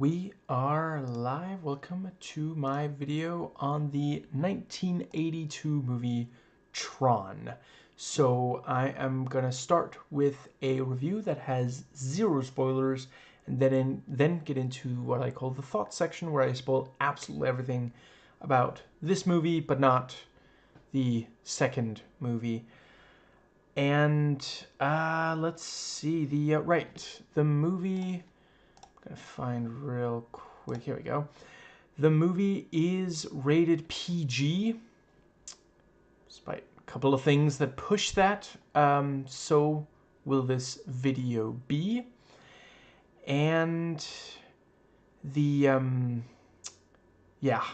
We are live. Welcome to my video on the 1982 movie Tron. So I am gonna start with a review that has zero spoilers, and then get into what I call the thoughts section, where I spoil absolutely everything about this movie, but not the second movie. And let's see the movie. Gonna find real quick. Here we go. The movie is rated PG, despite a couple of things that push that. So will this video be. And yeah,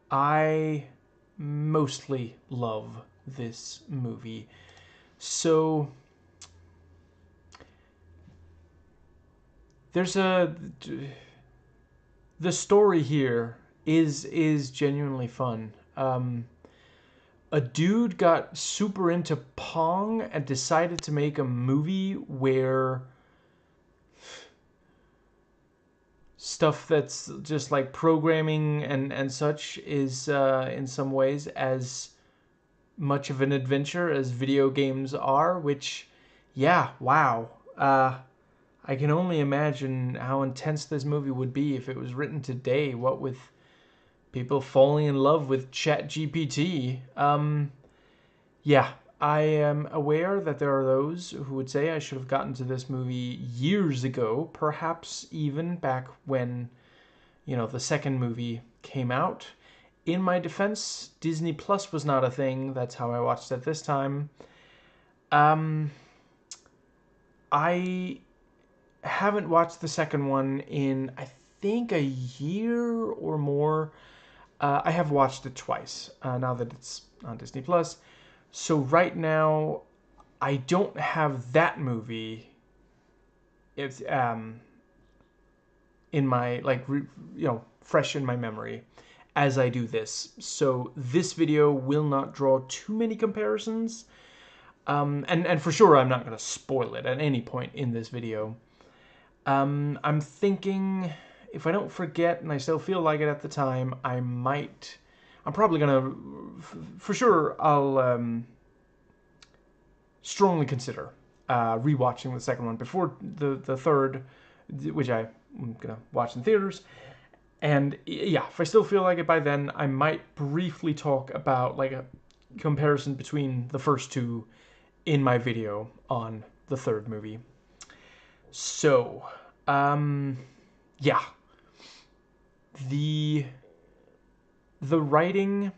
I mostly love this movie. So there's the story here is genuinely fun. A dude got super into Pong and decided to make a movie where stuff that's just like programming and such is in some ways as much of an adventure as video games are, which, yeah, wow. I can only imagine how intense this movie would be if it was written today, what with people falling in love with ChatGPT. Yeah, I am aware that there are those who would say I should have gotten to this movie years ago, perhaps even back when, the second movie came out. In my defense, Disney Plus was not a thing. That's how I watched it this time. I haven't watched the second one in, I think, a year or more. I have watched it twice, now that it's on Disney Plus. So right now, I don't have that movie. It's in my fresh in my memory as I do this. So this video will not draw too many comparisons. And for sure, I'm not going to spoil it at any point in this video. I'm thinking, if I don't forget and I still feel like it at the time, I'm probably gonna, for sure, I'll strongly consider rewatching the second one before the third, which I'm gonna watch in theaters. And yeah, if I still feel like it by then, I might briefly talk about like a comparison between the first two in my video on the third movie. So, yeah, the writing,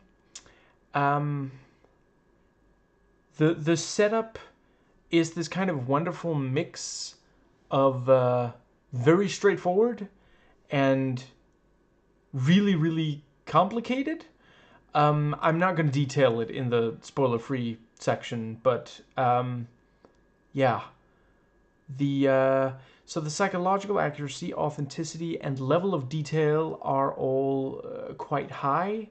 the setup is this kind of wonderful mix of very straightforward and really, really complicated. I'm not going to detail it in the spoiler-free section, but yeah. So the psychological accuracy, authenticity, and level of detail are all quite high.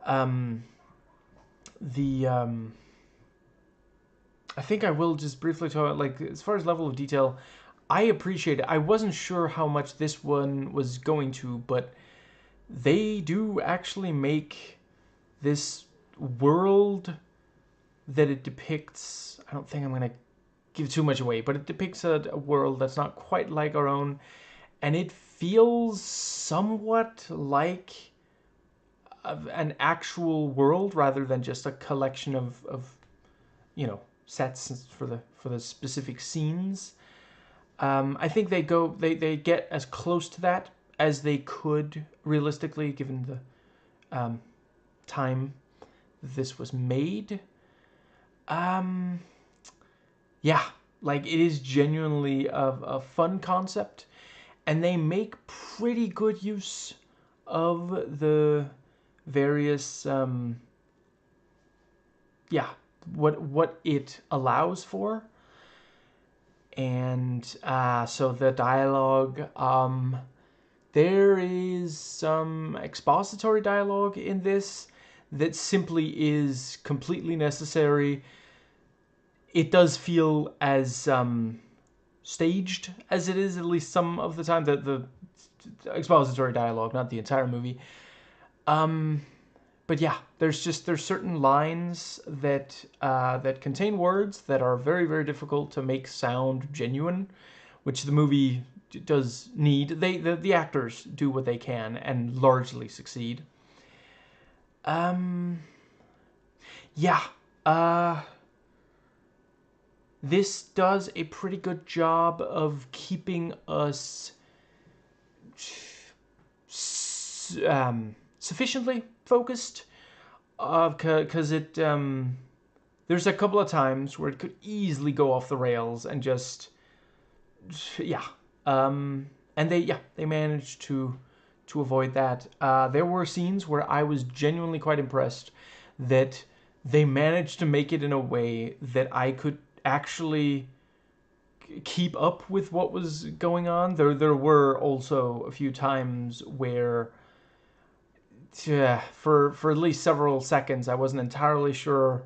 I think I will just briefly talk, like, as far as level of detail, I appreciate it. I wasn't sure how much this one was going to, but they do actually make this world that it depicts. I don't think I'm going to give too much away, but it depicts a world that's not quite like our own, and it feels somewhat like an actual world rather than just a collection of sets for the specific scenes. I think they get as close to that as they could realistically, given the time this was made. Yeah, like, it is genuinely a fun concept, and they make pretty good use of the various what it allows for. And so the dialogue, there is some expository dialogue in this that simply is completely necessary. It does feel as staged as it is, at least some of the time. The expository dialogue, not the entire movie. But yeah, there's certain lines that that contain words that are very, very difficult to make sound genuine, which the movie does need. The actors do what they can and largely succeed. Yeah. Uh, this does a pretty good job of keeping us sufficiently focused, because there's a couple of times where it could easily go off the rails and just, yeah, and they managed to avoid that. There were scenes where I was genuinely quite impressed that they managed to make it in a way that I could actually keep up with what was going on. There were also a few times where, yeah, for at least several seconds, I wasn't entirely sure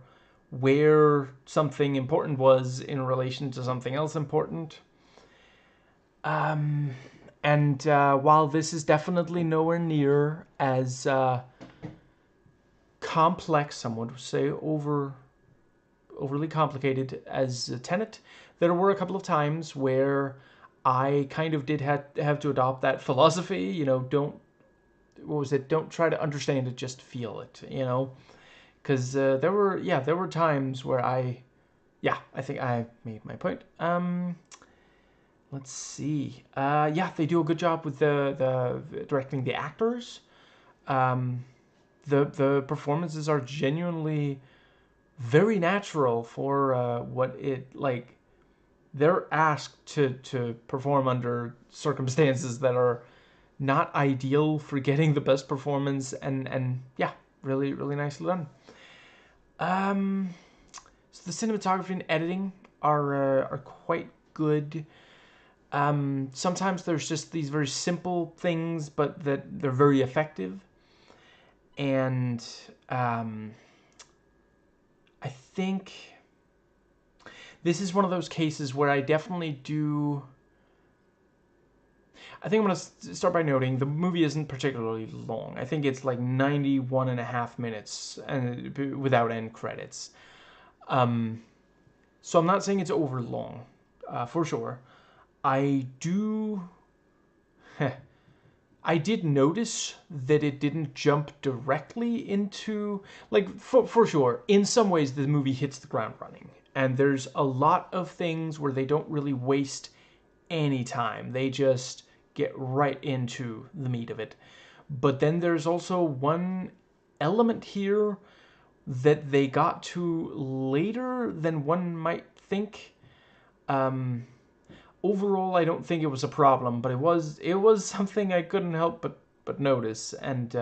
where something important was in relation to something else important. And while this is definitely nowhere near as complex, some would say overly complicated as Tenet, there were a couple of times where I kind of did have to adopt that philosophy. You know, don't try to understand it, just feel it. You know, because there were times where I think I made my point. Let's see. Yeah, they do a good job with the directing the actors. The performances are genuinely very natural for what it like. They're asked to perform under circumstances that are not ideal for getting the best performance, and yeah, really, really nicely done. So the cinematography and editing are quite good. Sometimes there's just these very simple things, but that they're very effective. And I think this is one of those cases where I definitely do. I think I'm going to start by noting the movie isn't particularly long. I think it's like 91 and a half minutes and without end credits. So I'm not saying it's over long, for sure. I do. I did notice that it didn't jump directly into, like, for sure, in some ways the movie hits the ground running. And there's a lot of things where they don't really waste any time. They just get right into the meat of it. But then there's also one element here that they got to later than one might think. Overall, I don't think it was a problem, but it was something I couldn't help but notice, and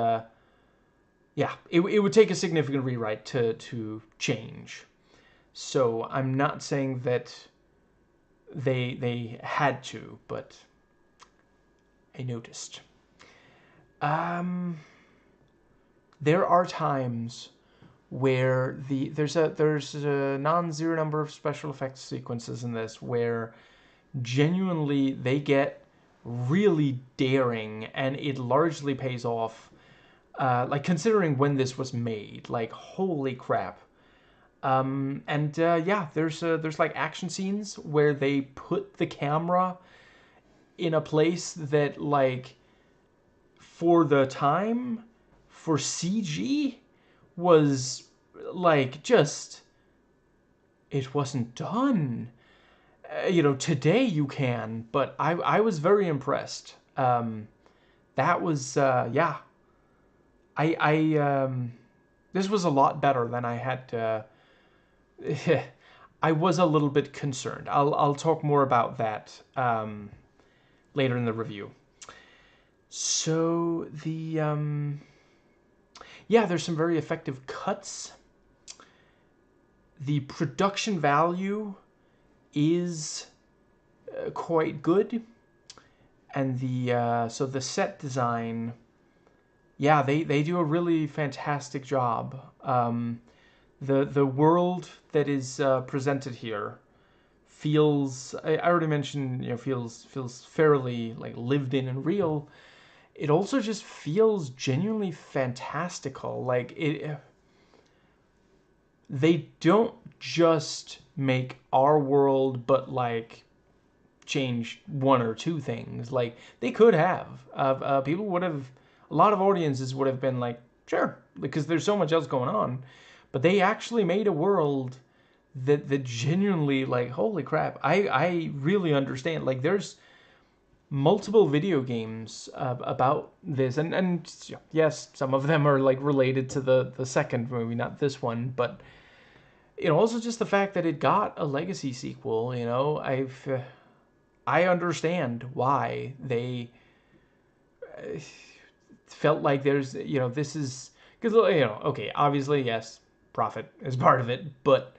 yeah, it would take a significant rewrite to change. So I'm not saying that they had to, but I noticed. There are times where there's a non-zero number of special effects sequences in this where genuinely they get really daring, and it largely pays off. Like, considering when this was made, like, holy crap. And yeah, there's like action scenes where they put the camera in a place that, like, for the time, for CG, was like, just, it wasn't done. You know, today you can, but I was very impressed. That was yeah. I this was a lot better than I had. I was a little bit concerned. I'll talk more about that later in the review. So the yeah, there's some very effective cuts. The production value is quite good, and the so the set design, yeah, they do a really fantastic job. The world that is presented here feels, I already mentioned, you know, feels fairly like lived in and real, it also just feels genuinely fantastical. Like they don't just make our world, but like change one or two things. Like they could have. People would have. A lot of audiences would have been like, sure, because there's so much else going on. But they actually made a world that genuinely, like, holy crap, I really understand. Like there's multiple video games about this, and yes, some of them are like related to the second movie, not this one, but also just the fact that it got a legacy sequel. I understand why they felt like there's this is because okay, obviously yes, profit is part of it, but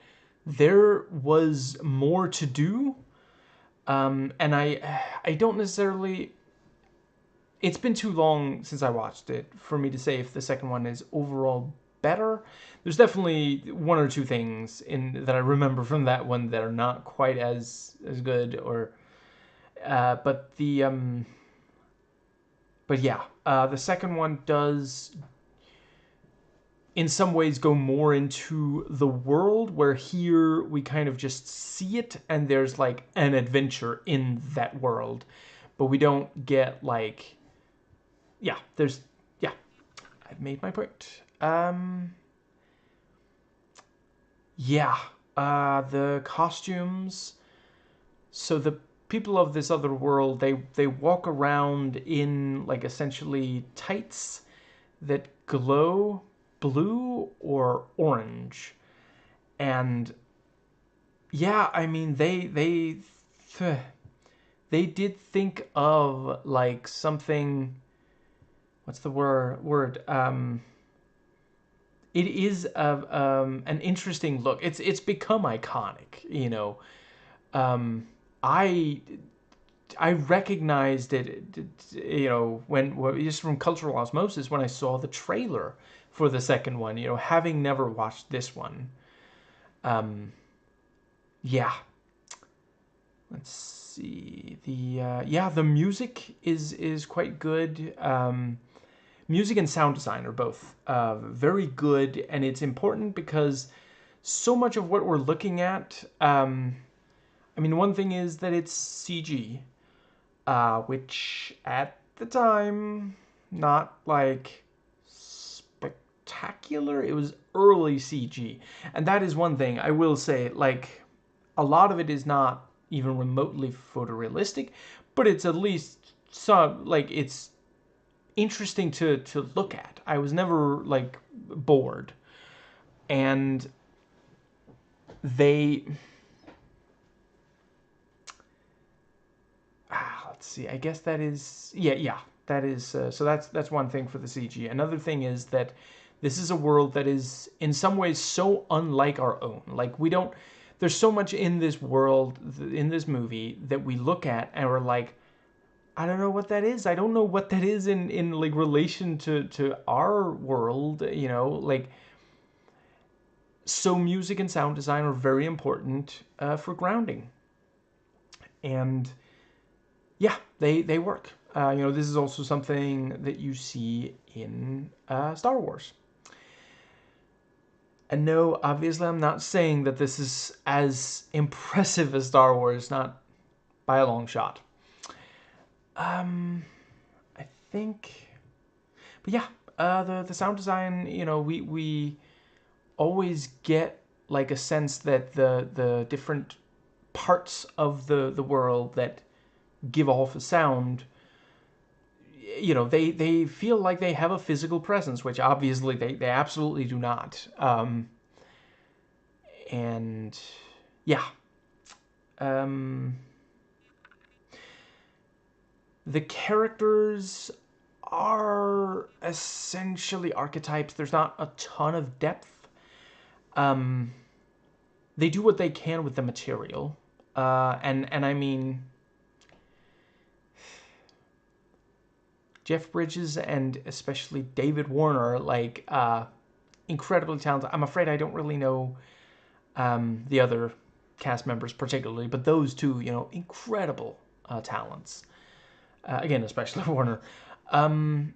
there was more to do. And I don't necessarily. It's been too long since I watched it for me to say if the second one is overall better. There's definitely one or two things in that I remember from that one that are not quite as good, or but yeah, the second one does in some ways go more into the world, where here we kind of just see it and there's like an adventure in that world, but we don't get like, yeah, there's, yeah, I've made my point. Yeah, the costumes. So the people of this other world, they walk around in like essentially tights that glow blue or orange, and yeah, I mean they did think of like something. What's the word? It is an interesting look. It's become iconic. Um, I I recognized it, when just from cultural osmosis when I saw the trailer for the second one. Having never watched this one. Yeah. Let's see the music is quite good. Music and sound design are both very good, and it's important because so much of what we're looking at. I mean, one thing is that it's CG, which at the time, not like spectacular. It was early CG, and that is one thing I will say. Like, a lot of it is not even remotely photorealistic, but it's at least some, like, it's interesting to look at. I was never like bored, and they let's see. I guess that is, yeah. That is so. That's one thing for the CG. Another thing is that this is a world that is in some ways so unlike our own. Like, we don't. There's so much in this world, in this movie, that we look at and we're like, I don't know what that is. I don't know what that is in like relation to our world. Like, so music and sound design are very important for grounding, and yeah, they work. This is also something that you see in Star Wars. And no, obviously, I'm not saying that this is as impressive as Star Wars, not by a long shot. I think, but yeah, the sound design. We always get like a sense that the different parts of the world that give off a sound, they feel like they have a physical presence, which obviously they absolutely do not. And yeah, um, the characters are essentially archetypes. There's not a ton of depth. They do what they can with the material, and I mean, Jeff Bridges and especially David Warner, like, incredibly talented. I'm afraid I don't really know the other cast members particularly, but those two, incredible talents. Again, especially Warner. And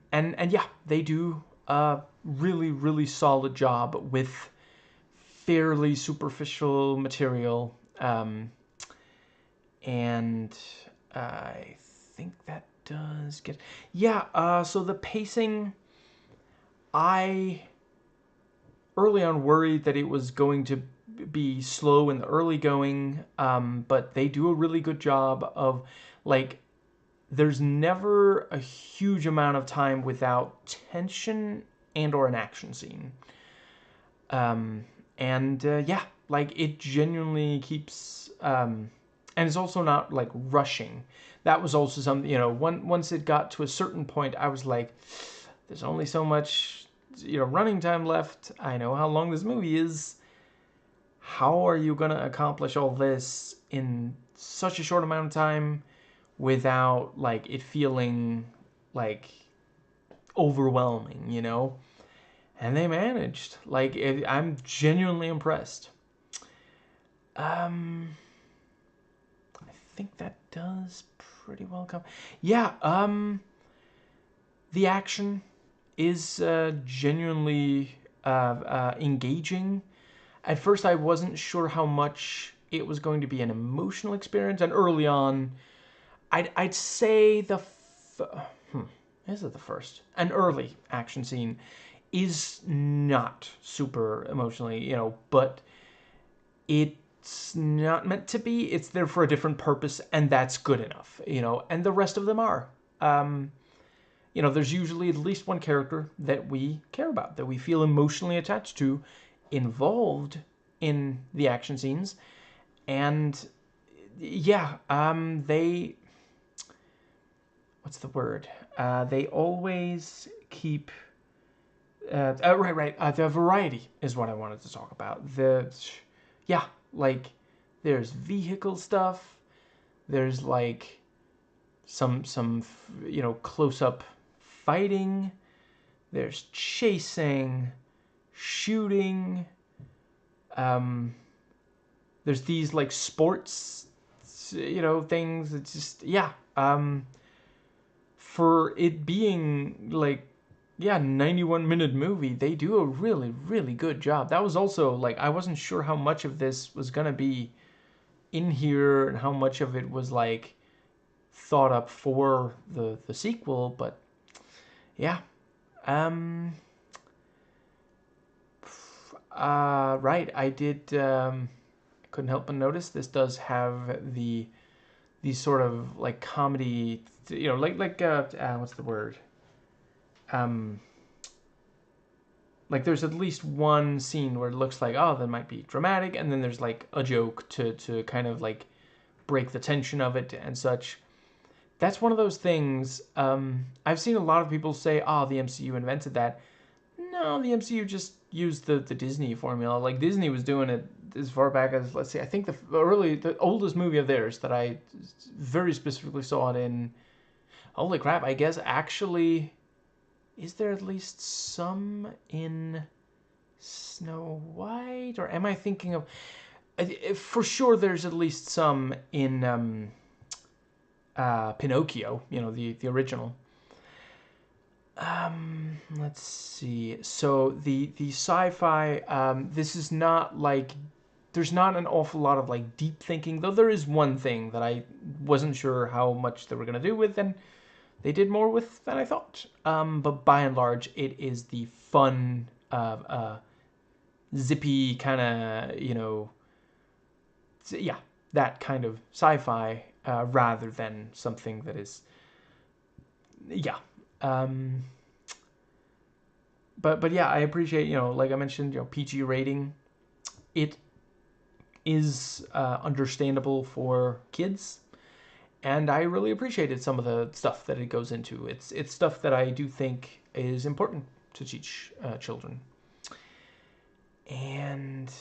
yeah, they do a really, really solid job with fairly superficial material. And I think that does get... Yeah, so the pacing, I early on worried that it was going to be slow in the early going, but they do a really good job of, like, there's never a huge amount of time without tension and or an action scene. And yeah, like, it genuinely keeps, and it's also not like rushing. That was also something, once it got to a certain point, I was like, there's only so much, running time left. I know how long this movie is. How are you gonna accomplish all this in such a short amount of time without, like, it feeling like overwhelming? And they managed. Like, I'm genuinely impressed. I think that does pretty well come. Yeah, the action is genuinely engaging. At first, I wasn't sure how much it was going to be an emotional experience, and early on, I'd say is it the first? An early action scene is not super emotionally, but it's not meant to be. It's there for a different purpose, and that's good enough, and the rest of them are. There's usually at least one character that we care about, that we feel emotionally attached to, involved in the action scenes, and yeah, what's the word? They always keep right. The variety is what I wanted to talk about. Yeah, like, there's vehicle stuff. There's, like, some close up fighting. There's chasing, shooting. There's these, like, sports, things. It's just, yeah. For it being, like, yeah, 91-minute movie, they do a really, really good job. That was also, like, I wasn't sure how much of this was gonna be in here and how much of it was, like, thought up for the sequel, but yeah. Right, I did, couldn't help but notice this does have these sort of, like, comedy, what's the word? Like, there's at least one scene where it looks like, oh, that might be dramatic, and then there's, like, a joke to kind of, like, break the tension of it and such. That's one of those things. I've seen a lot of people say, oh, the MCU invented that. No, the MCU just used the Disney formula. Like, Disney was doing it as far back as, let's see, I think the oldest movie of theirs that I very specifically saw it in, holy crap, I guess actually, is there at least some in Snow White? Or am I thinking of, for sure there's at least some in Pinocchio, the original. Let's see. So the sci-fi, this is not like, there's not an awful lot of, like, deep thinking, though there is one thing that I wasn't sure how much they were gonna do with, and they did more with than I thought. But by and large, it is the fun, zippy kind of, yeah, that kind of sci-fi, rather than something that is, yeah. But yeah, I appreciate, like I mentioned, PG rating. It is understandable for kids, and I really appreciated some of the stuff that it goes into. It's stuff that I do think is important to teach children. And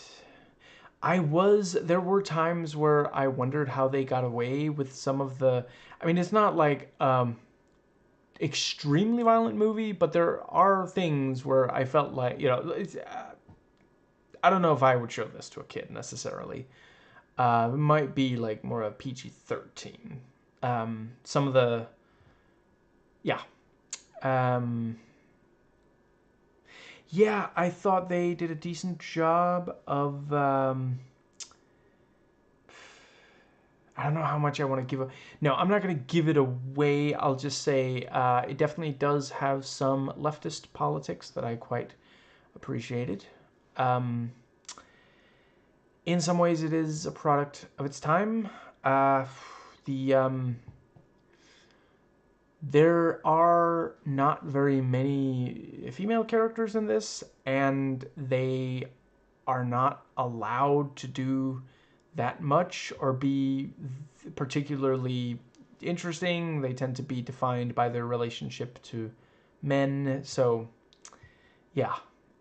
there were times where I wondered how they got away with some of the, I mean, it's not like extremely violent movie, but there are things where I felt like, I don't know if I would show this to a kid necessarily. It might be, like, more a PG-13. Some of the, yeah, Um, yeah, I thought they did a decent job of. I don't know how much I want to give. No, I'm not going to give it away. I'll just say it definitely does have some leftist politics that I quite appreciated. Um, in some ways, it is a product of its time. Uh, the There are not very many female characters in this, and they are not allowed to do that much or be particularly interesting. They tend to be defined by their relationship to men. So, yeah.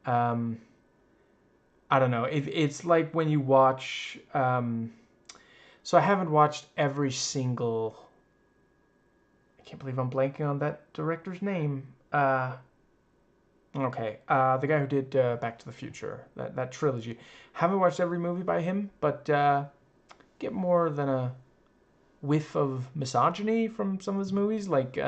Um, I don't know. It's like when you watch. So I haven't watched every single. I can't believe I'm blanking on that director's name. Okay, the guy who did Back to the Future, that trilogy. Haven't watched every movie by him, but get more than a whiff of misogyny from some of his movies. Like,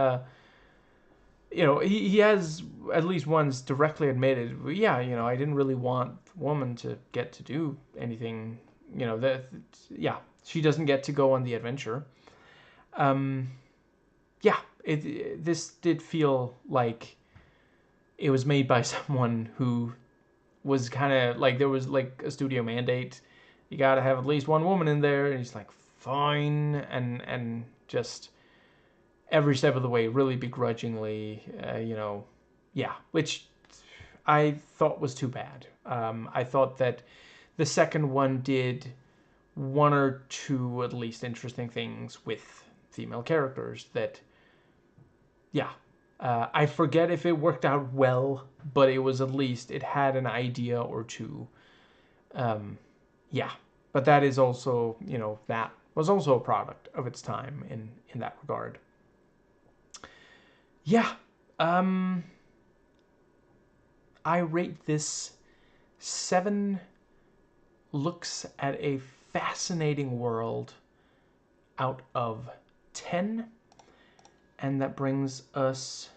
he has at least one's directly admitted, yeah, I didn't really want the woman to get to do anything. Yeah, she doesn't get to go on the adventure. Yeah, this did feel like it was made by someone who was kind of like, there was like a studio mandate. You got to have at least one woman in there, and he's like, fine, and just every step of the way, really begrudgingly, yeah, which I thought was too bad. I thought that the second one did one or two at least interesting things with female characters that, yeah, I forget if it worked out well, but it was at least, it had an idea or two. Yeah, but that is also, that was also a product of its time in that regard. Yeah, um, I rate this 7 looks at a fascinating world out of 10. And that brings us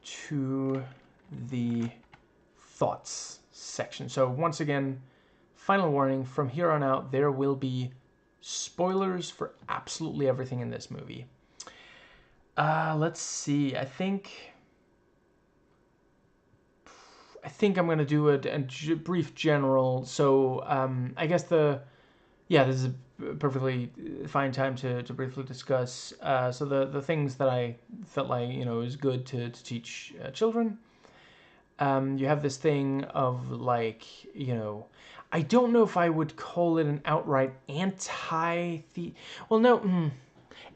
to the thoughts section. So once again, final warning, from here on out, there will be spoilers for absolutely everything in this movie. Let's see. I think I'm going to do a brief general. So I guess this is a perfectly fine time to briefly discuss. So the things that I felt like, is good to teach children. You have this thing of like, I don't know if I would call it an outright well, no,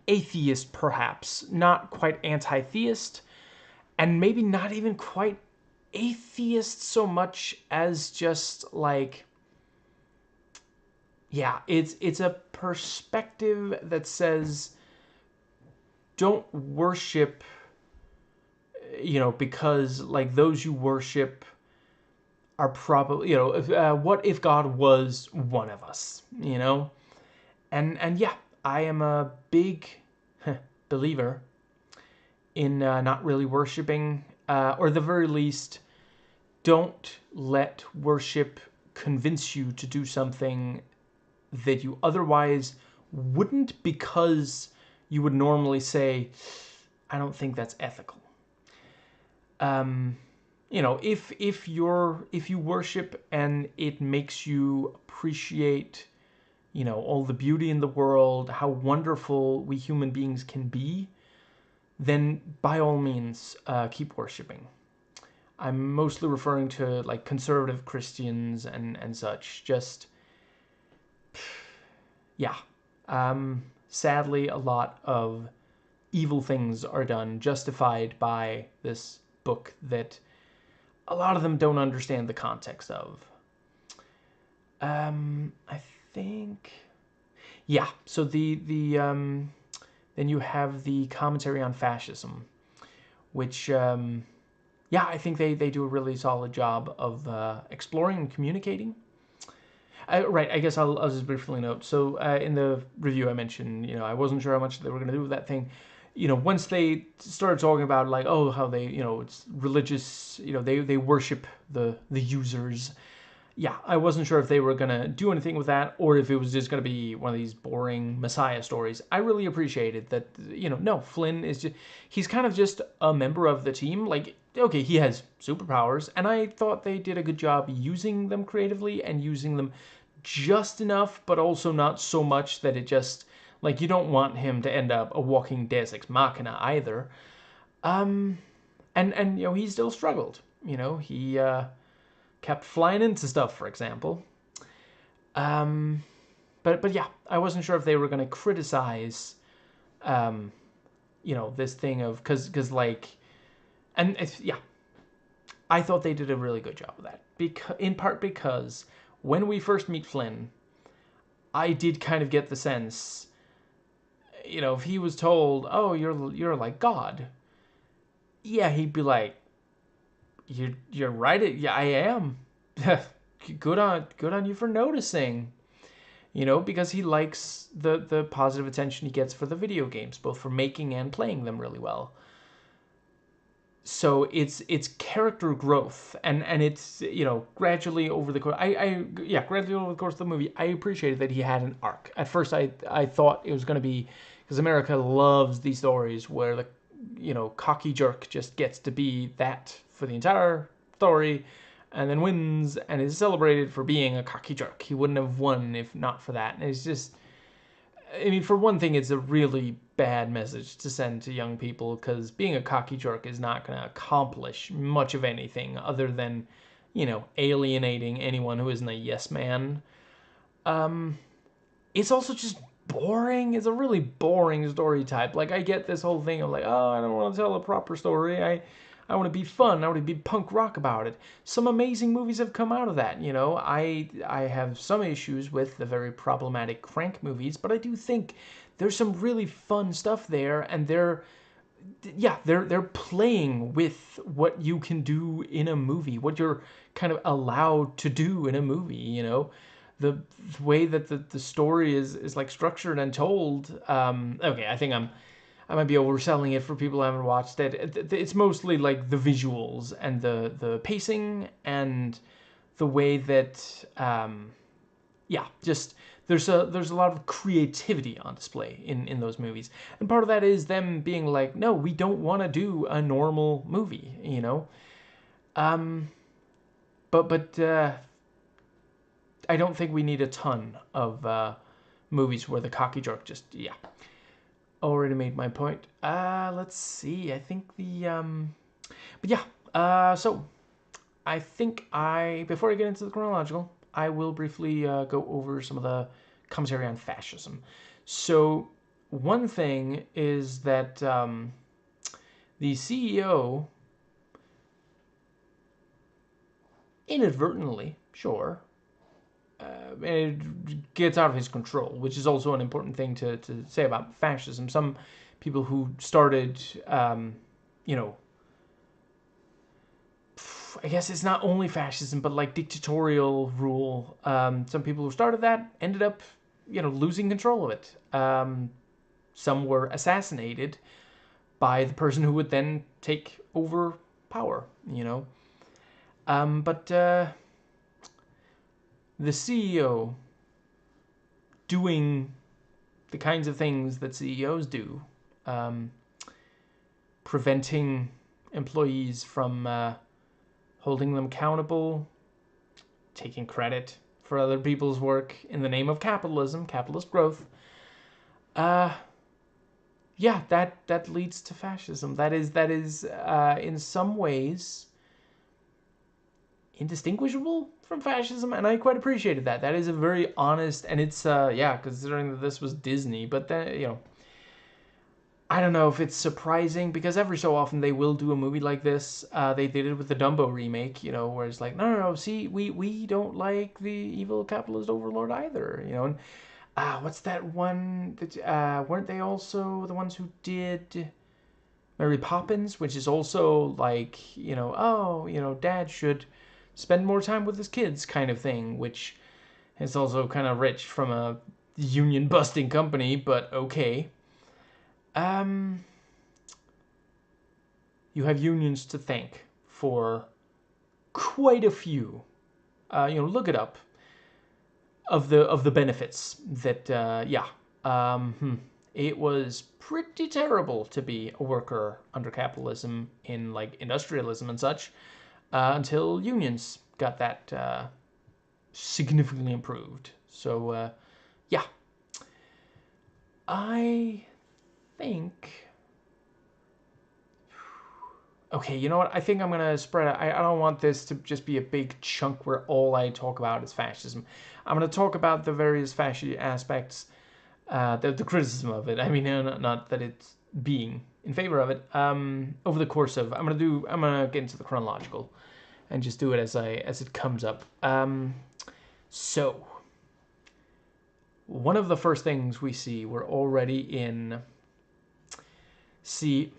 atheist perhaps, not quite anti-theist, and maybe not even quite atheist so much as just like, yeah, it's a perspective that says don't worship, because like those you worship are probably, what if God was one of us, and yeah, I am a big believer in not really worshiping, or the very least, don't let worship convince you to do something that you otherwise wouldn't, because you would normally say, I don't think that's ethical. If you worship and it makes you appreciate, all the beauty in the world, how wonderful we human beings can be, then by all means, keep worshiping. I'm mostly referring to like conservative Christians and such. Just, yeah. Sadly, a lot of evil things are done, justified by this book that a lot of them don't understand the context of. I think, yeah. So then you have the commentary on fascism, which, yeah, I think they do a really solid job of exploring and communicating. Right, I guess I'll just briefly note. So in the review I mentioned, I wasn't sure how much they were going to do with that thing. once they started talking about like, oh, how they, it's religious, they worship the users. Yeah, I wasn't sure if they were gonna do anything with that or if it was just gonna be one of these boring Messiah stories. I really appreciated that, no, Flynn is just, he's kind of just a member of the team. Like, okay, he has superpowers, and I thought they did a good job using them creatively and using them just enough, but also not so much that it just, like, you don't want him to end up a walking Deus Ex Machina either. And he still struggled. He kept flying into stuff, for example. But yeah, I wasn't sure if they were gonna criticize, this thing of because like, and yeah, I thought they did a really good job of that. Because in part because when we first meet Flynn, I did kind of get the sense, if he was told, "Oh, you're like God," yeah, he'd be like, "You're right. Yeah, I am. Good on you for noticing." Because he likes the positive attention he gets for the video games, both for making and playing them really well. So it's character growth, and it's gradually over the course. Gradually over the course of the movie, I appreciated that he had an arc. At first, I thought it was going to be, because America loves these stories where the cocky jerk just gets to be that for the entire story, and then wins and is celebrated for being a cocky jerk. He wouldn't have won if not for that. And it's just, I mean, for one thing, it's a really bad message to send to young people, because being a cocky jerk is not going to accomplish much of anything other than, alienating anyone who isn't a yes man. It's also just boring. It's a really boring story type. Like, I get this whole thing of like, oh, I don't want to tell a proper story. I want to be fun. I want to be punk rock about it. Some amazing movies have come out of that. I have some issues with the very problematic Crank movies, but I do think there's some really fun stuff there, and they're playing with what you can do in a movie, what you're kind of allowed to do in a movie. The way that the story is like structured and told. Okay, I think I might be overselling it for people who haven't watched it. It's mostly like the visuals and the pacing and the way that just there's a lot of creativity on display in those movies, and part of that is them being like, no, we don't want to do a normal movie, but I don't think we need a ton of movies where the cocky jerk just already made my point. Let's see. I think but yeah. So I think before I get into the chronological, I will briefly go over some of the commentary on fascism. So one thing is that the CEO inadvertently, sure, it gets out of his control, which is also an important thing to say about fascism. Some people who started, I guess it's not only fascism, but like dictatorial rule. Some people who started that ended up, losing control of it. Some were assassinated by the person who would then take over power, But the CEO doing the kinds of things that CEOs do, preventing employees from holding them accountable, taking credit for other people's work in the name of capitalism, capitalist growth. That leads to fascism. That is in some ways indistinguishable from fascism, and I quite appreciated that. That is a very honest, and it's considering that this was Disney, but then I don't know if it's surprising, because every so often they will do a movie like this. They did it with the Dumbo remake, where it's like, no, see, we don't like the evil capitalist overlord either, and what's that one that weren't they also the ones who did Mary Poppins, which is also like, dad should spend more time with his kids kind of thing, which is also kind of rich from a union busting company, but okay. you have unions to thank for quite a few. Look it up of the benefits that it was pretty terrible to be a worker under capitalism in like industrialism and such until unions got that significantly improved. So yeah, I think. Okay, you know what? I think I'm gonna spread it. I don't want this to just be a big chunk where all I talk about is fascism. I'm gonna talk about the various fascist aspects, the criticism of it. I mean, not that it's being in favor of it. Over the course of, I'm gonna get into the chronological, and just do it as it comes up. So one of the first things we see, we're already in. See.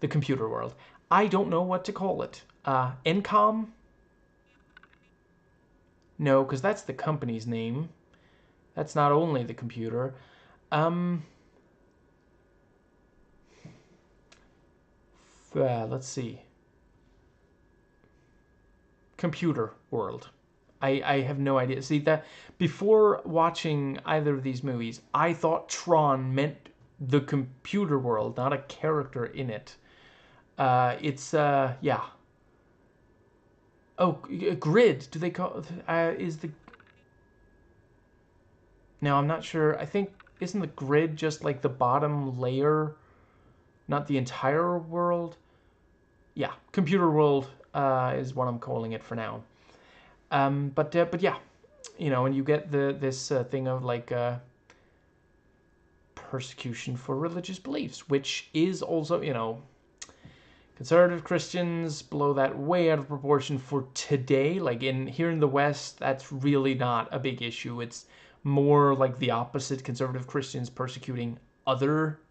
The computer world. I don't know what to call it. Encom? No, because that's the company's name. That's not only the computer. Let's see. Computer world. I have no idea. See, that before watching either of these movies, I thought Tron meant the computer world, not a character in it. Yeah. Oh, grid. Do they call is the? No, I'm not sure. I think isn't the grid just like the bottom layer, not the entire world? Yeah, computer world is what I'm calling it for now. But yeah, and you get this thing of like persecution for religious beliefs, which is also conservative Christians blow that way out of proportion for today. Like here in the West, that's really not a big issue. It's more like the opposite. Conservative Christians persecuting other,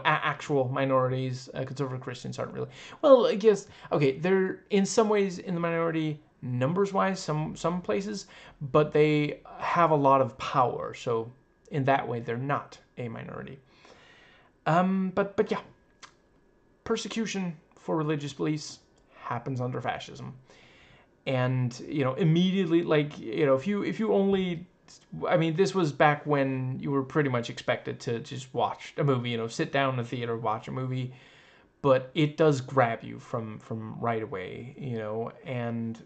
actual minorities. Conservative Christians aren't really. Well, I guess okay. They're in some ways in the minority numbers-wise, some places, but they have a lot of power. So in that way, they're not a minority. But yeah. Persecution for religious beliefs happens under fascism, and immediately, like if you only, I mean, this was back when you were pretty much expected to just watch a movie, sit down in a theater, watch a movie, but it does grab you from right away, and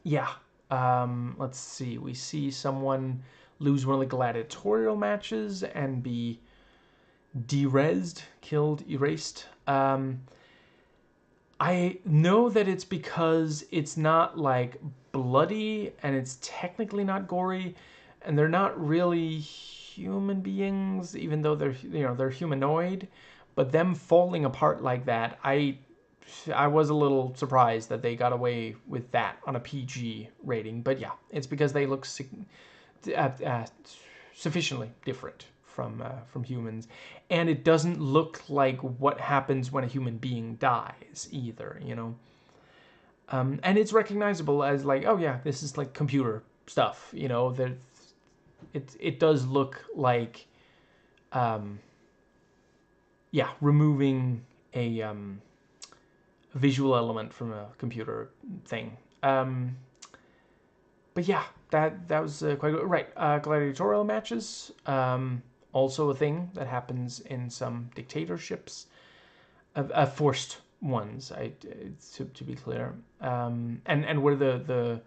yeah. Let's see, we see someone lose one of the gladiatorial matches and be derezzed, killed, erased. I know that it's because it's not like bloody and it's technically not gory, and they're not really human beings, even though they're humanoid. But them falling apart like that, I was a little surprised that they got away with that on a PG rating. But yeah, it's because they look sufficiently different from humans, and it doesn't look like what happens when a human being dies either, and it's recognizable as like, oh yeah, this is like computer stuff, that it does look like yeah, removing a visual element from a computer thing. But yeah, that was quite good. Right. Gladiatorial matches, also a thing that happens in some dictatorships, forced ones. To be clear, and where the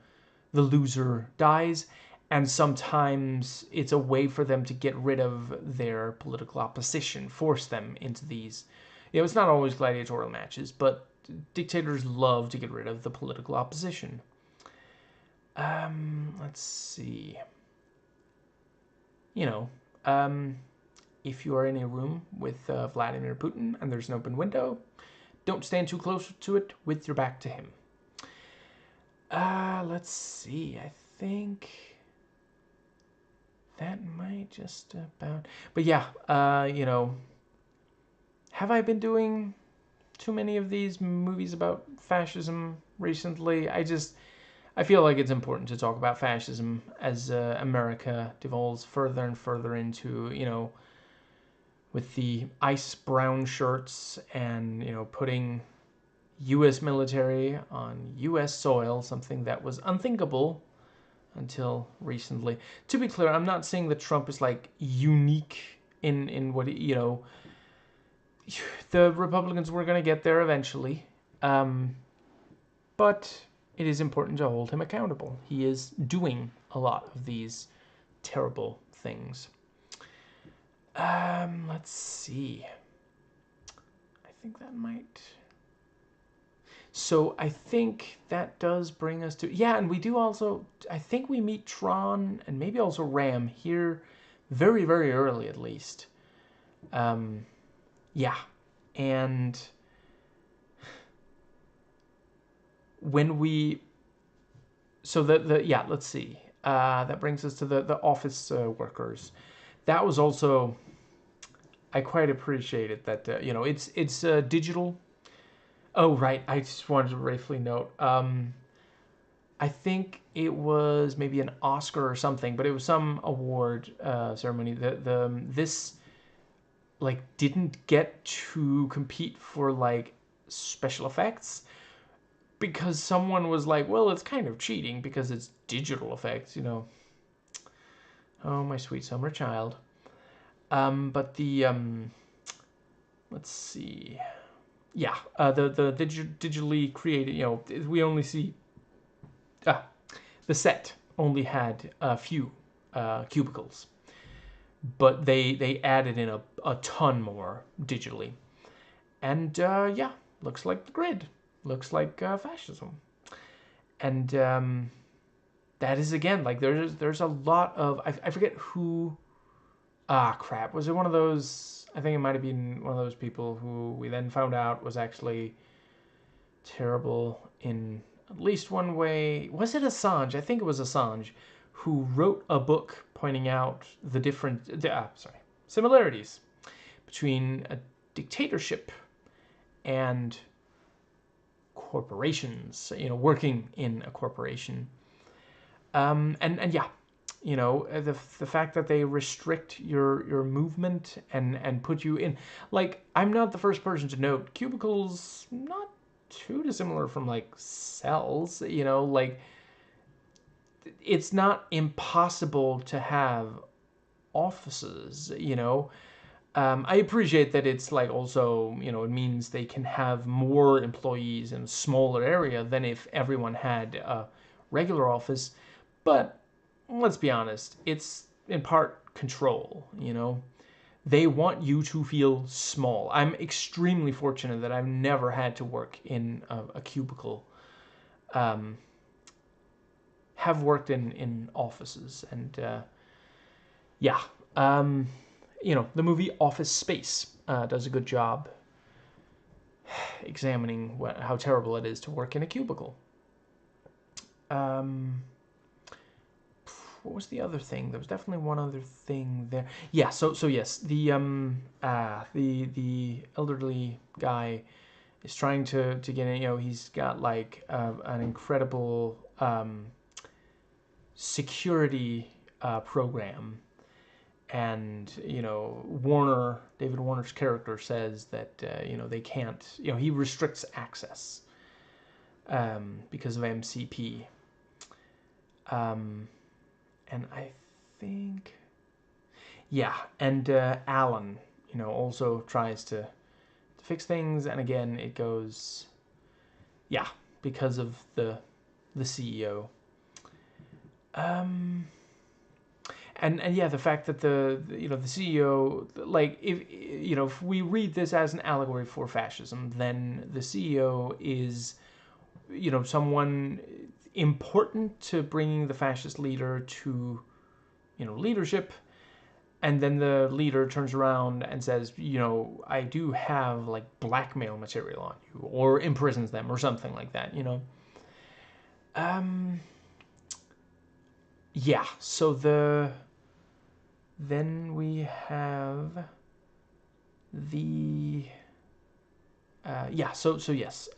loser dies, and sometimes it's a way for them to get rid of their political opposition, force them into these. It's not always gladiatorial matches, but dictators love to get rid of the political opposition. Let's see. If you are in a room with Vladimir Putin and there's an open window, don't stand too close to it with your back to him. Let's see. I think that might just about. But yeah, have I been doing too many of these movies about fascism recently? I feel like it's important to talk about fascism as America devolves further and further into, with the ice brown shirts and, putting U.S. military on U.S. soil, something that was unthinkable until recently. To be clear, I'm not saying that Trump is like unique in what the Republicans were going to get there eventually, but it is important to hold him accountable. He is doing a lot of these terrible things. Let's see. I think that might. So I think that does bring us to, yeah, and we do also, I think we meet Tron and maybe also Ram here very, very early at least. Yeah, and when we, so yeah, let's see. That brings us to the office workers. That was also, I quite appreciated that, it's digital. Oh, right. I just wanted to briefly note. I think it was maybe an Oscar or something, but it was some award ceremony. This like didn't get to compete for like special effects because someone was like, "Well, it's kind of cheating because it's digital effects," Oh, my sweet summer child. But the let's see. Yeah, the digitally created, we only see the set only had a few cubicles, but they added in a ton more digitally, and yeah, looks like the grid, looks like fascism, and that is again like there's a lot of I forget who. Crap, was it one of those? I think it might have been one of those people who we then found out was actually terrible in at least one way. Was it Assange? I think it was Assange who wrote a book pointing out the similarities between a dictatorship and corporations, working in a corporation. And yeah, the fact that they restrict your movement and put you in, like, I'm not the first person to note cubicles not too dissimilar from like cells, like it's not impossible to have offices, I appreciate that it's like also, it means they can have more employees in a smaller area than if everyone had a regular office, but let's be honest, it's in part control, They want you to feel small. I'm extremely fortunate that I've never had to work in a cubicle. Have worked in offices, and yeah, the movie Office Space does a good job examining how terrible it is to work in a cubicle. What was the other thing? There was definitely one other thing there. Yeah. So yes, the elderly guy is trying to get in. He's got like an incredible security program, and David Warner's character says that they can't. He restricts access because of MCP. And I think, yeah, and Alan, also tries to fix things, and again, it goes, yeah, because of the CEO. And yeah, the fact that the CEO, like, if we read this as an allegory for fascism, then the CEO is someone important to bringing the fascist leader to leadership, and then the leader turns around and says, I do have like blackmail material on you, or imprisons them or something like that. Yeah, so then we have the yeah, so yes,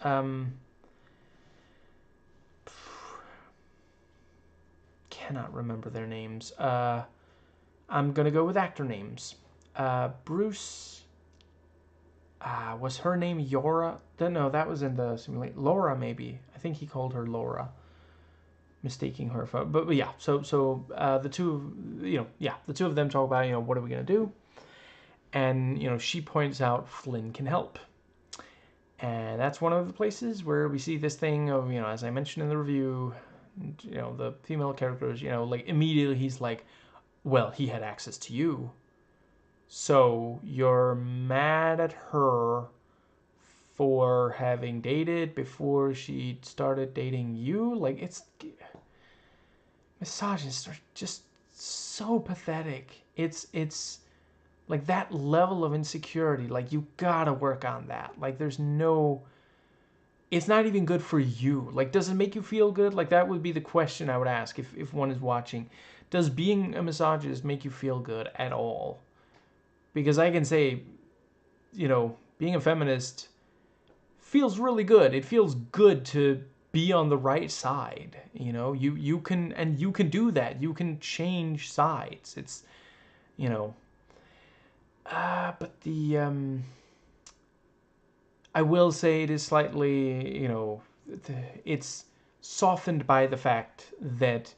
cannot remember their names. I'm gonna go with actor names. Bruce, was her name Yora? No, that was in the simulation. Laura, maybe. I think he called her Laura, mistaking her for. But yeah, so the two, the two of them talk about, what are we gonna do? And she points out Flynn can help, and that's one of the places where we see this thing of, as I mentioned in the review, the female characters, like immediately he's like, well, he had access to you. So you're mad at her for having dated before she started dating you? Like, it's... Misogynists are just so pathetic. It's like that level of insecurity. Like, you gotta work on that. Like, there's no... It's not even good for you. Like, does it make you feel good? Like, that would be the question I would ask if one is watching. Does being a misogynist make you feel good at all? Because I can say, being a feminist feels really good. It feels good to be on the right side. You can do that. You can change sides. It's, but I will say it is slightly, it's softened by the fact that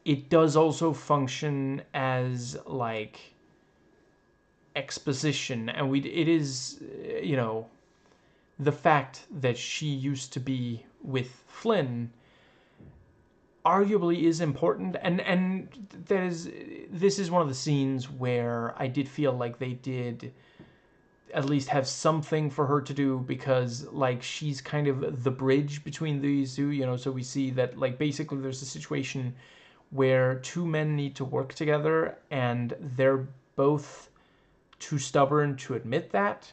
it does also function as like exposition, and it is, the fact that she used to be with Flynn arguably is important, and this is one of the scenes where I did feel like they did at least have something for her to do, because like she's kind of the bridge between these two, so we see that like basically there's a situation where two men need to work together and they're both too stubborn to admit that,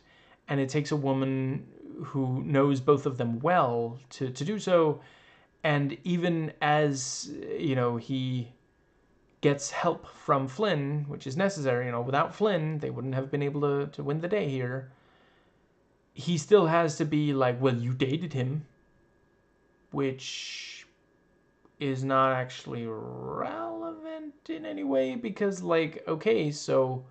and it takes a woman who knows both of them well to do so. And even as he gets help from Flynn, which is necessary, without Flynn they wouldn't have been able to win the day here, he still has to be like, well, you dated him, which is not actually relevant in any way, because like, okay, so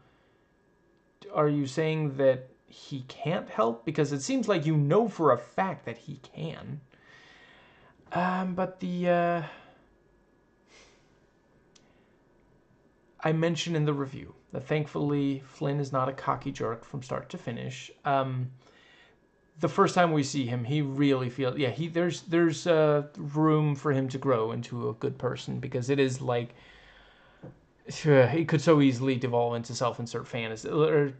are you saying that he can't help? Because it seems like for a fact that he can. But I mentioned in the review that thankfully Flynn is not a cocky jerk from start to finish. The first time we see him, he really feels, there's room for him to grow into a good person, because it is like, it could so easily devolve into self-insert fantasy, or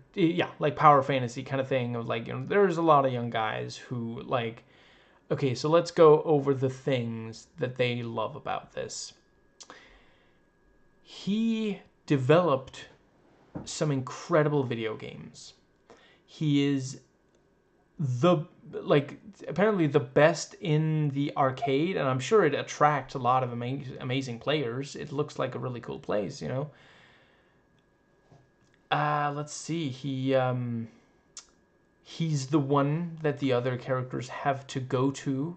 like power fantasy kind of thing of like, there's a lot of young guys who like, okay, so let's go over the things that they love about this. He developed some incredible video games. He is apparently the best in the arcade, and I'm sure it attracts a lot of amazing players. It looks like a really cool place, let's see. He's the one that the other characters have to go to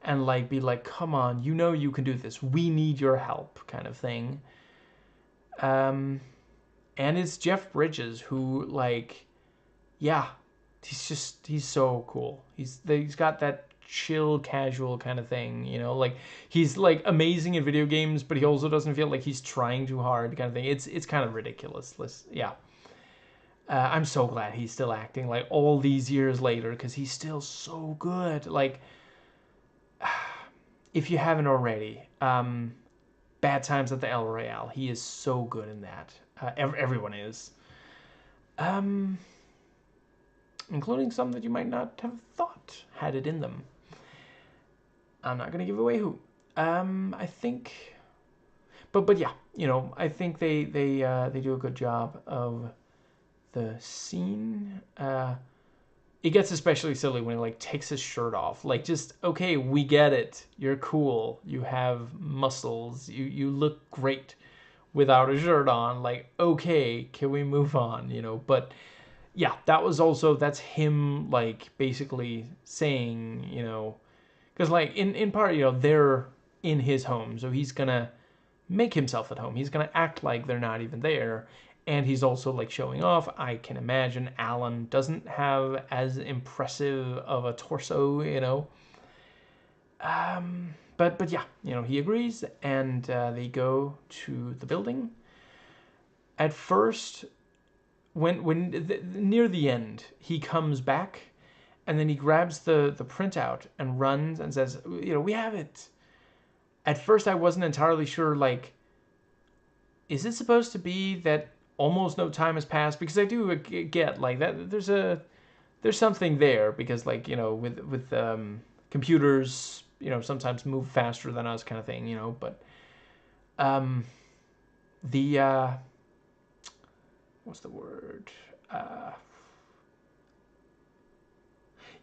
and like be like, come on, you can do this. We need your help, kind of thing. And it's Jeff Bridges who, like, he's so cool. He's got that chill, casual kind of thing, like he's like amazing in video games, but he also doesn't feel like he's trying too hard, kind of thing. It's kind of ridiculous. I'm so glad he's still acting like all these years later, because he's still so good. Like, if you haven't already, Bad Times at the El Royale, he is so good in that. Everyone is. Including some that you might not have thought had it in them. I'm not going to give away who. I think... But yeah, I think they do a good job of the scene. It gets especially silly when he like takes his shirt off. Like, just, okay, we get it. You're cool. You have muscles. You look great without a shirt on. Like, okay, can we move on? But yeah, that's him like basically saying, because like in part, they're in his home, so he's gonna make himself at home. He's gonna act like they're not even there. And he's also like showing off. I can imagine Alan doesn't have as impressive of a torso, you know. But yeah, you know, he agrees, and they go to the building. At first, near the end, he comes back, and then he grabs the printout and runs and says, you know, we have it. At first, I wasn't entirely sure, like, is it supposed to be that almost no time has passed? Because I do get like that. There's something there, because like, you know, with computers, you know, sometimes move faster than us, kind of thing, you know. But um, the what's the word? Uh,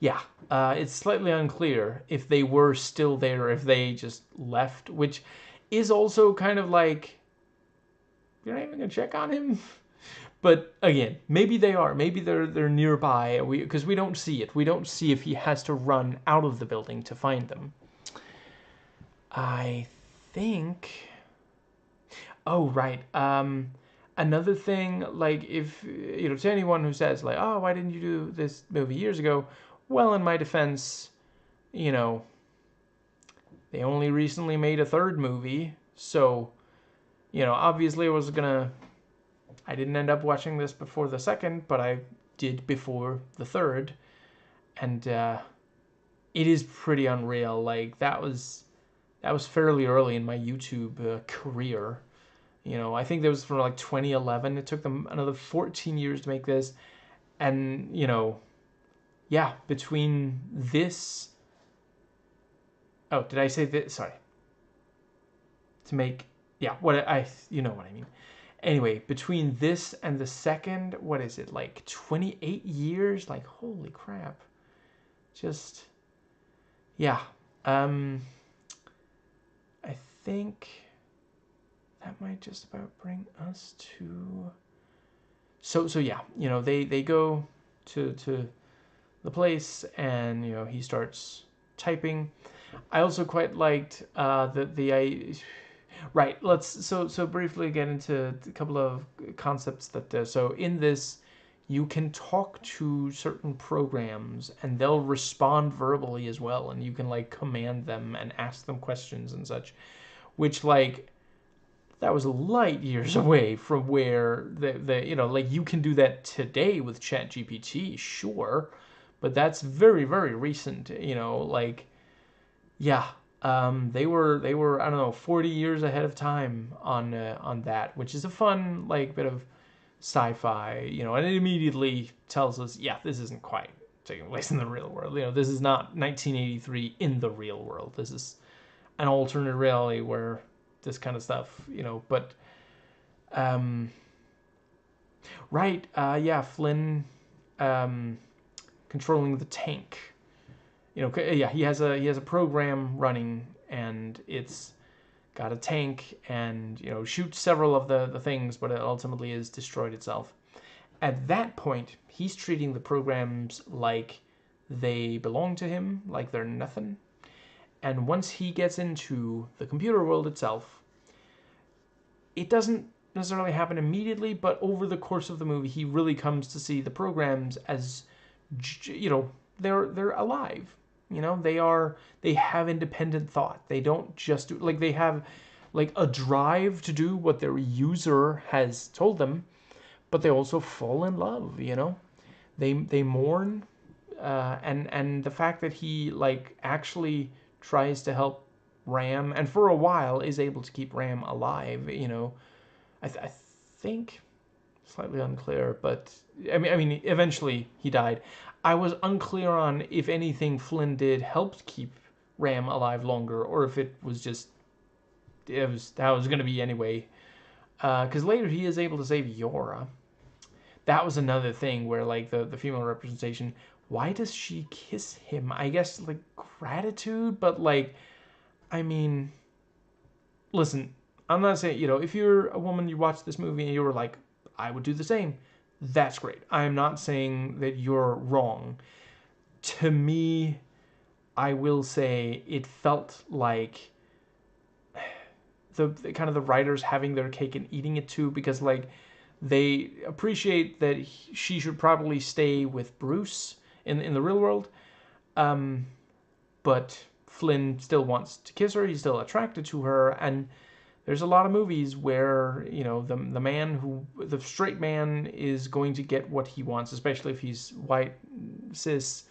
yeah, it's slightly unclear if they were still there or if they just left, which is also kind of like, you're not even gonna check on him. But again, maybe they are. Maybe they're nearby. Because we don't see it. We don't see if he has to run out of the building to find them. I think. Oh right. Another thing, like, if you know, to anyone who says like, oh, why didn't you do this movie years ago? Well, in my defense, you know, they only recently made a third movie, so you know, obviously I didn't end up watching this before the second, but I did before the third, and it is pretty unreal. Like that was fairly early in my YouTube career. You know, I think that was from like 2011. It took them another 14 years to make this, and you know, yeah, between this. Oh, did I say this? Sorry. To make, yeah, what you know what I mean. Anyway, between this and the second, what is it, like 28 years? Like, holy crap. Just, yeah. I think that might just about bring us to. So yeah, you know, they go to the place, and you know, he starts typing. I also quite liked right. Let's so briefly get into a couple of concepts that so in this, you can talk to certain programs and they'll respond verbally as well, and you can like command them and ask them questions and such, which like that was light years away from where the you know, like, you can do that today with ChatGPT, sure, but that's very, very recent, you know, like, yeah. They were I don't know, 40 years ahead of time on that, which is a fun like bit of sci-fi, you know, and it immediately tells us, yeah, this isn't quite taking place in the real world. You know, this is not 1983 in the real world. This is an alternate reality where this kind of stuff, you know, but um right, yeah, Flynn controlling the tank. You know, yeah, he has a program running, and it's got a tank, and you know, shoots several of the things, but it ultimately is destroyed itself. At that point, he's treating the programs like they belong to him, like they're nothing. And once he gets into the computer world itself, it doesn't necessarily happen immediately, but over the course of the movie, he really comes to see the programs as, you know, they're alive. You know, they have independent thought. They don't just do, like, they have like a drive to do what their user has told them, but they also fall in love. You know, they mourn, and the fact that he like actually tries to help Ram, and for a while is able to keep Ram alive. You know, I think, slightly unclear, but I mean, eventually he died. I was unclear on if anything Flynn did helped keep Ram alive longer, or if it was just it was how it was going to be anyway. Because later he is able to save Yora. That was another thing where like the female representation. Why does she kiss him? I guess like gratitude, but like, I mean, listen, I'm not saying, you know, if you're a woman, you watch this movie and you were like, I would do the same. That's great. I am not saying that you're wrong. To me, I will say it felt like the kind of the writers having their cake and eating it too, because like They appreciate that she should probably stay with Bruce in the real world, but Flynn still wants to kiss her. He's still attracted to her, and there's a lot of movies where the straight man is going to get what he wants, especially if he's white, cis,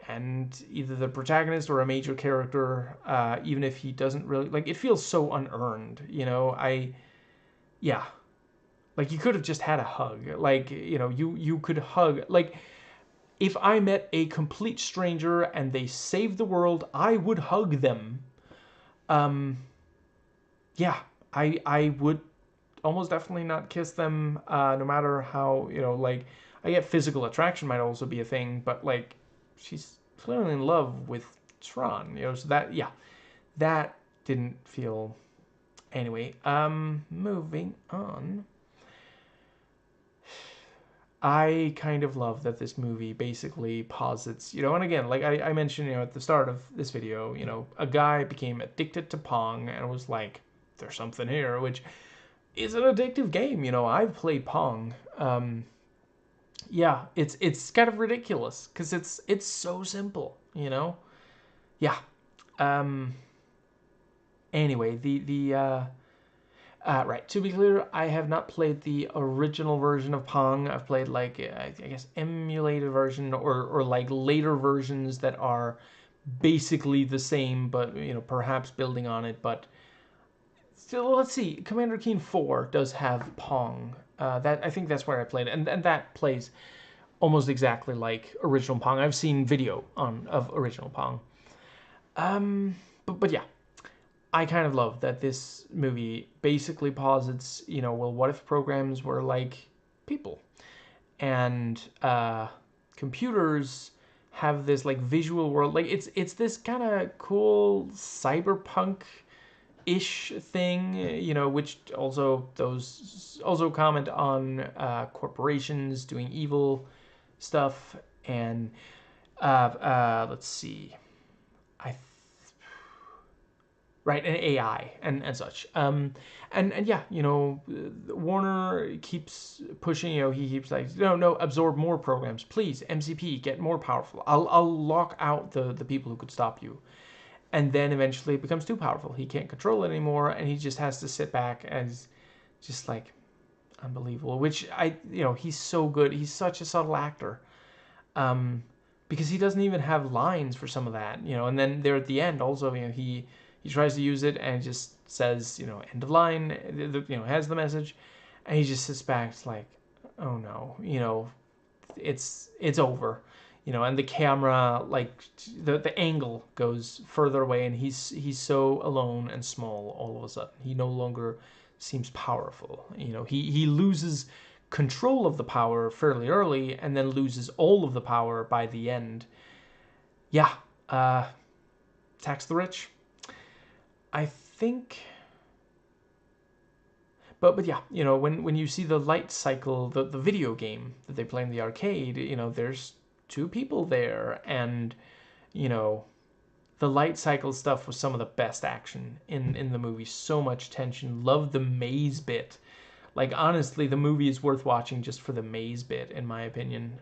and either the protagonist or a major character, even if he doesn't really like. It feels so unearned, yeah. Like, you could have just had a hug. Like, you could hug. Like, if I met a complete stranger and they saved the world, I would hug them. Um, yeah, I would almost definitely not kiss them, no matter how, like, I get physical attraction might also be a thing, but, like, she's clearly in love with Tron, so that, yeah, that didn't feel... Anyway, moving on. I kind of love that this movie basically posits, and again, like I mentioned, at the start of this video, a guy became addicted to Pong and was like, there's something here, which is an addictive game. I've played Pong. Yeah, it's kind of ridiculous because it's so simple, Yeah. Um. Anyway, right. To be clear, I have not played the original version of Pong. I've played, like, I guess, emulated version or like later versions that are basically the same, but perhaps building on it. But still, let's see. Commander Keen 4 does have Pong. That, I think that's where I played it, and that plays almost exactly like original Pong. I've seen video of original Pong. But yeah. I kind of love that this movie basically posits, well, what if programs were like people? And computers have this, like, visual world. Like, it's this kind of cool cyberpunk-ish thing, which those also comment on corporations doing evil stuff. And let's see. I right, and AI and such. And yeah, Warner keeps pushing. He keeps like, no, absorb more programs, please. MCP, get more powerful. I'll lock out the people who could stop you. And then eventually it becomes too powerful. He can't control it anymore, and he just has to sit back as just like unbelievable. Which he's so good. He's such a subtle actor. Because he doesn't even have lines for some of that, and then there at the end also, he tries to use it and it just says, end of line, has the message, and he just sits back, it's like, oh no, it's over, and the camera, like, the angle goes further away, and he's so alone and small all of a sudden. He no longer seems powerful. He loses control of the power fairly early and then loses all of the power by the end. Yeah, tax the rich. I think, but yeah, when you see the light cycle, the video game that they play in the arcade, there's two people there, and the light cycle stuff was some of the best action in the movie. So much tension. Loved the maze bit. Like, honestly, the movie is worth watching just for the maze bit, in my opinion.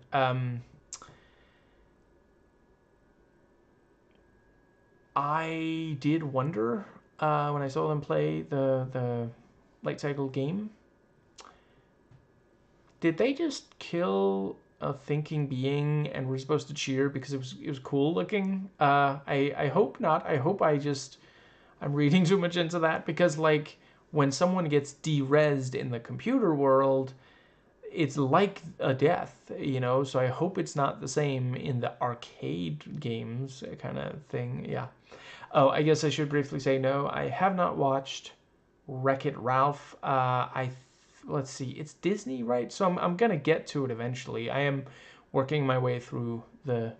I did wonder when I saw them play the light cycle game, did they just kill a thinking being and we're supposed to cheer because it was cool looking? I hope not. I hope I'm reading too much into that, because, like, when someone gets de-resed in the computer world, it's like a death, so I hope it's not the same in the arcade games kind of thing. Yeah. Oh, I guess I should briefly say, no, I have not watched Wreck-It Ralph. Let's see, it's Disney, right? So I'm gonna get to it eventually. I am working my way through the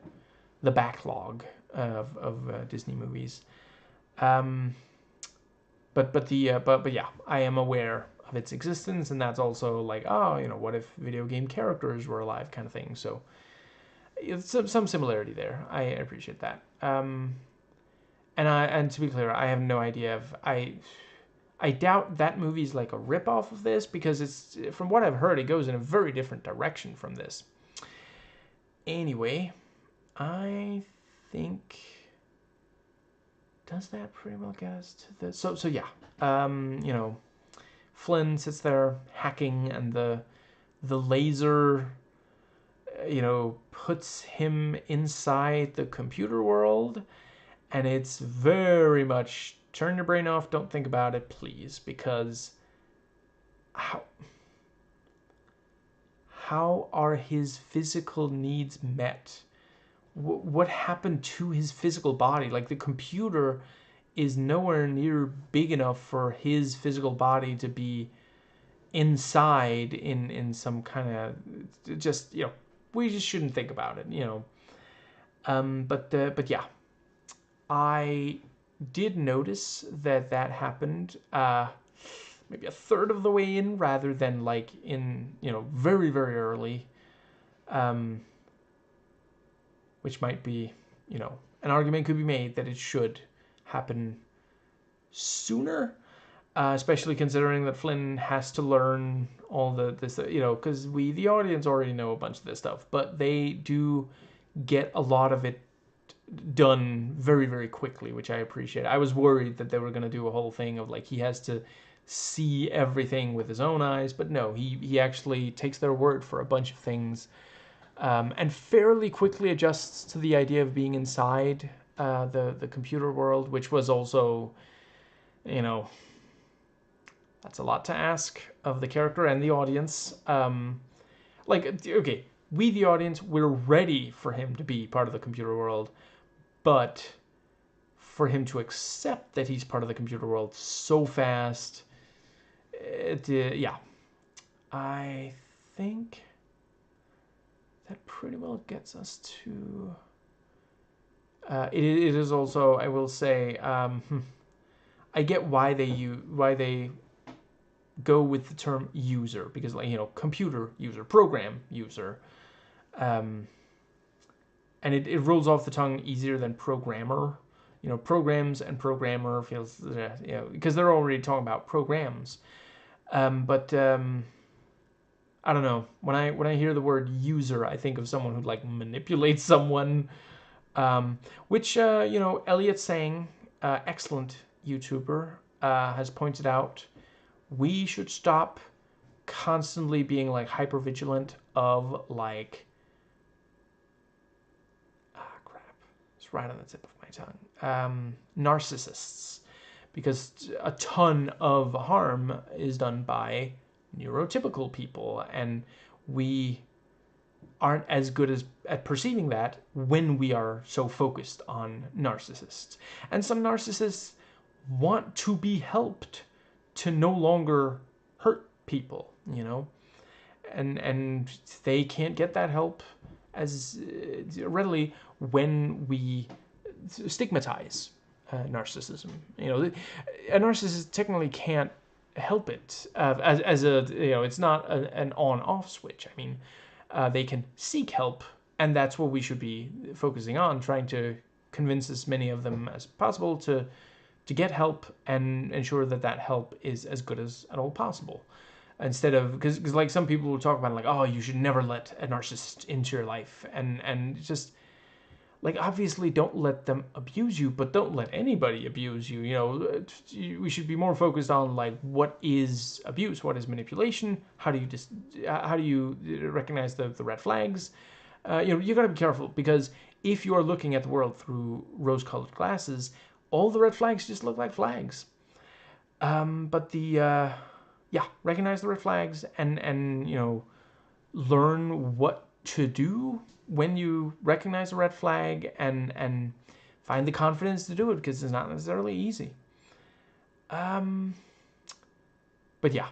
backlog of Disney movies. But yeah, I am aware of its existence, and that's also like, oh, what if video game characters were alive, kind of thing. So it's some similarity there. I appreciate that. And to be clear, I have no idea if I doubt that movie's like a ripoff of this, because it's, from what I've heard, it goes in a very different direction from this. Anyway, I think, does that pretty well get us to the, so yeah, you know, Flynn sits there hacking, and the laser, you know, puts him inside the computer world, and it's very much turn your brain off, don't think about it, please, because how are his physical needs met? What happened to his physical body? Like, the computer is nowhere near big enough for his physical body to be inside in some kind of, just, you know, we just shouldn't think about it, you know. But yeah, I did notice that happened maybe a third of the way in, rather than like in, you know, very, very early, which might be, you know, an argument could be made that it should happen sooner, especially considering that Flynn has to learn all this, you know, because we, the audience, already know a bunch of this stuff, but they do get a lot of it done very, very quickly, which I appreciate. I was worried that they were going to do a whole thing of like he has to see everything with his own eyes, but no, he actually takes their word for a bunch of things, and fairly quickly adjusts to the idea of being inside the computer world, which was also, you know, that's a lot to ask of the character and the audience. Like, okay, we, the audience, we're ready for him to be part of the computer world, but for him to accept that he's part of the computer world so fast, yeah, I think that pretty well gets us to. It is also, I will say, I get why they go with the term user, because, like, you know, computer user, program user, and it rolls off the tongue easier than programmer. You know, programs and programmer feels, you know, because they're already talking about programs. But I don't know. When I hear the word user, I think of someone who like manipulates someone. Which you know, Elliot Sang, excellent YouTuber, has pointed out, we should stop constantly being like hyper vigilant of like, crap, it's right on the tip of my tongue, narcissists, because a ton of harm is done by neurotypical people, and we aren't as good as at perceiving that when we are so focused on narcissists. And some narcissists want to be helped to no longer hurt people, you know, and they can't get that help as readily when we stigmatize narcissism. You know, a narcissist technically can't help it as a, you know, it's not an on-off switch. I mean, they can seek help, and that's what we should be focusing on, trying to convince as many of them as possible to get help, and ensure that that help is as good as at all possible. Instead of, because like some people will talk about like, oh, you should never let a narcissist into your life, and just like, obviously don't let them abuse you, but don't let anybody abuse you. You know, we should be more focused on like, what is abuse, what is manipulation, how do you recognize the red flags. You know, you got to be careful, because if you are looking at the world through rose-colored glasses, all the red flags just look like flags. But the yeah, recognize the red flags, and you know, learn what to do when you recognize a red flag, and find the confidence to do it, because it's not necessarily easy. But yeah,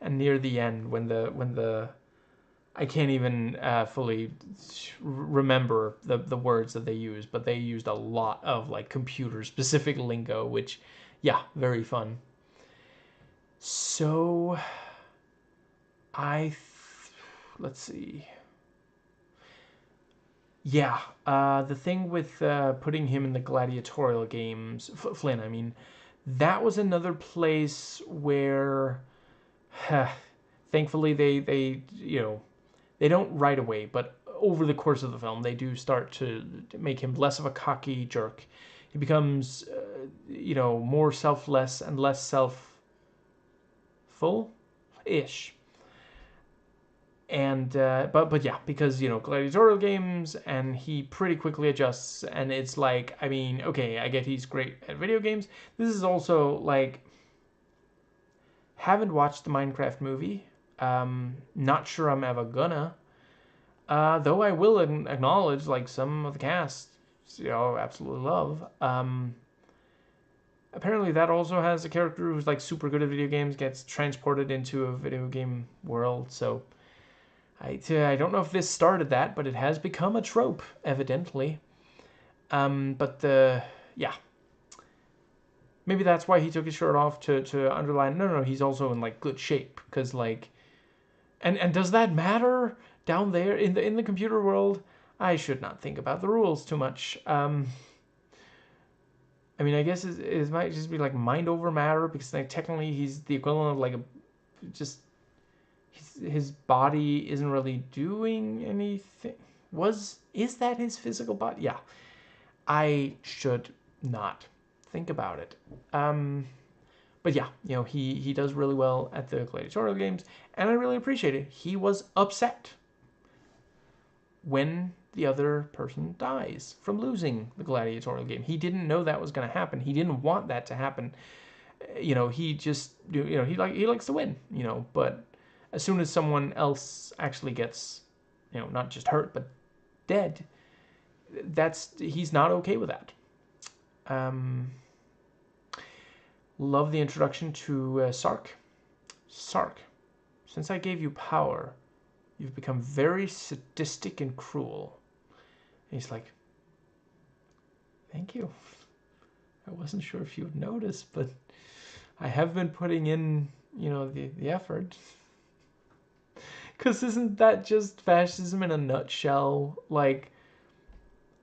and near the end, when the I can't even fully remember the words that they used, but they used a lot of like computer specific lingo, which, yeah, very fun. So let's see. Yeah, the thing with putting him in the gladiatorial games, Flynn, I mean, that was another place where, thankfully, they they don't right away, but over the course of the film, they do start to make him less of a cocky jerk. He becomes, more selfless and less self-full-ish. And but yeah, because gladiatorial games, and he pretty quickly adjusts, and it's like, I mean, okay, I get he's great at video games. This is also like, haven't watched the Minecraft movie. Not sure I'm ever gonna. Though I will acknowledge, like, some of the cast, absolutely love. Apparently that also has a character who's like super good at video games, gets transported into a video game world. So I don't know if this started that, but it has become a trope, evidently. But yeah, maybe that's why he took his shirt off to underline. No, he's also in like good shape, because like, and does that matter down there in the computer world? I should not think about the rules too much. I mean, I guess it might just be like mind over matter, because like technically he's the equivalent of like a just his body isn't really doing anything. Is that his physical body? Yeah, I should not think about it. But yeah, he does really well at the gladiatorial games, and I really appreciate it. He was upset when the other person dies from losing the gladiatorial game. He didn't know that was going to happen. He didn't want that to happen. He just he likes to win. But as soon as someone else actually gets not just hurt but dead, he's not okay with that. Love the introduction to Sark. Sark, since I gave you power, you've become very sadistic and cruel. And he's like, thank you. I wasn't sure if you would notice, but I have been putting in, the effort. Because isn't that just fascism in a nutshell? Like,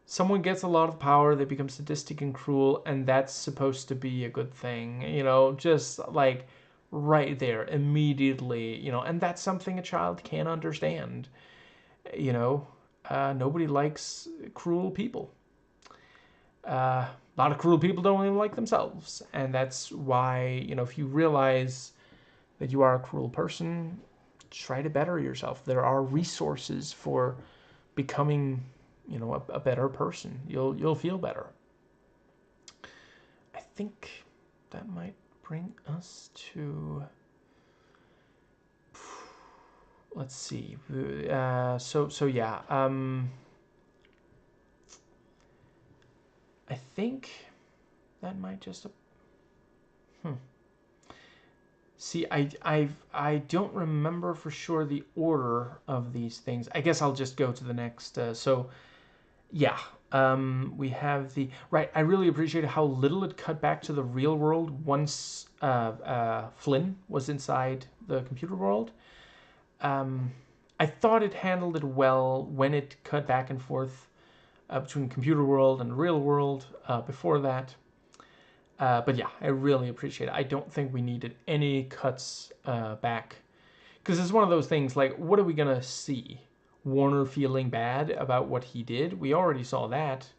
someone gets a lot of power, they become sadistic and cruel, and that's supposed to be a good thing. Just like right there, immediately, and that's something a child can't understand. Nobody likes cruel people. A lot of cruel people don't even like themselves, and that's why, if you realize that you are a cruel person, try to better yourself. There are resources for becoming, a better person. You'll feel better. I think that might bring us to, let's see. So yeah. I think that might just. See, I don't remember for sure the order of these things. I guess I'll just go to the next. So, yeah, we have the right. I really appreciated how little it cut back to the real world once Flynn was inside the computer world. I thought it handled it well when it cut back and forth between computer world and real world before that. But yeah, I really appreciate it. I don't think we needed any cuts back, because it's one of those things like, what are we gonna see? Warner feeling bad about what he did? We already saw that.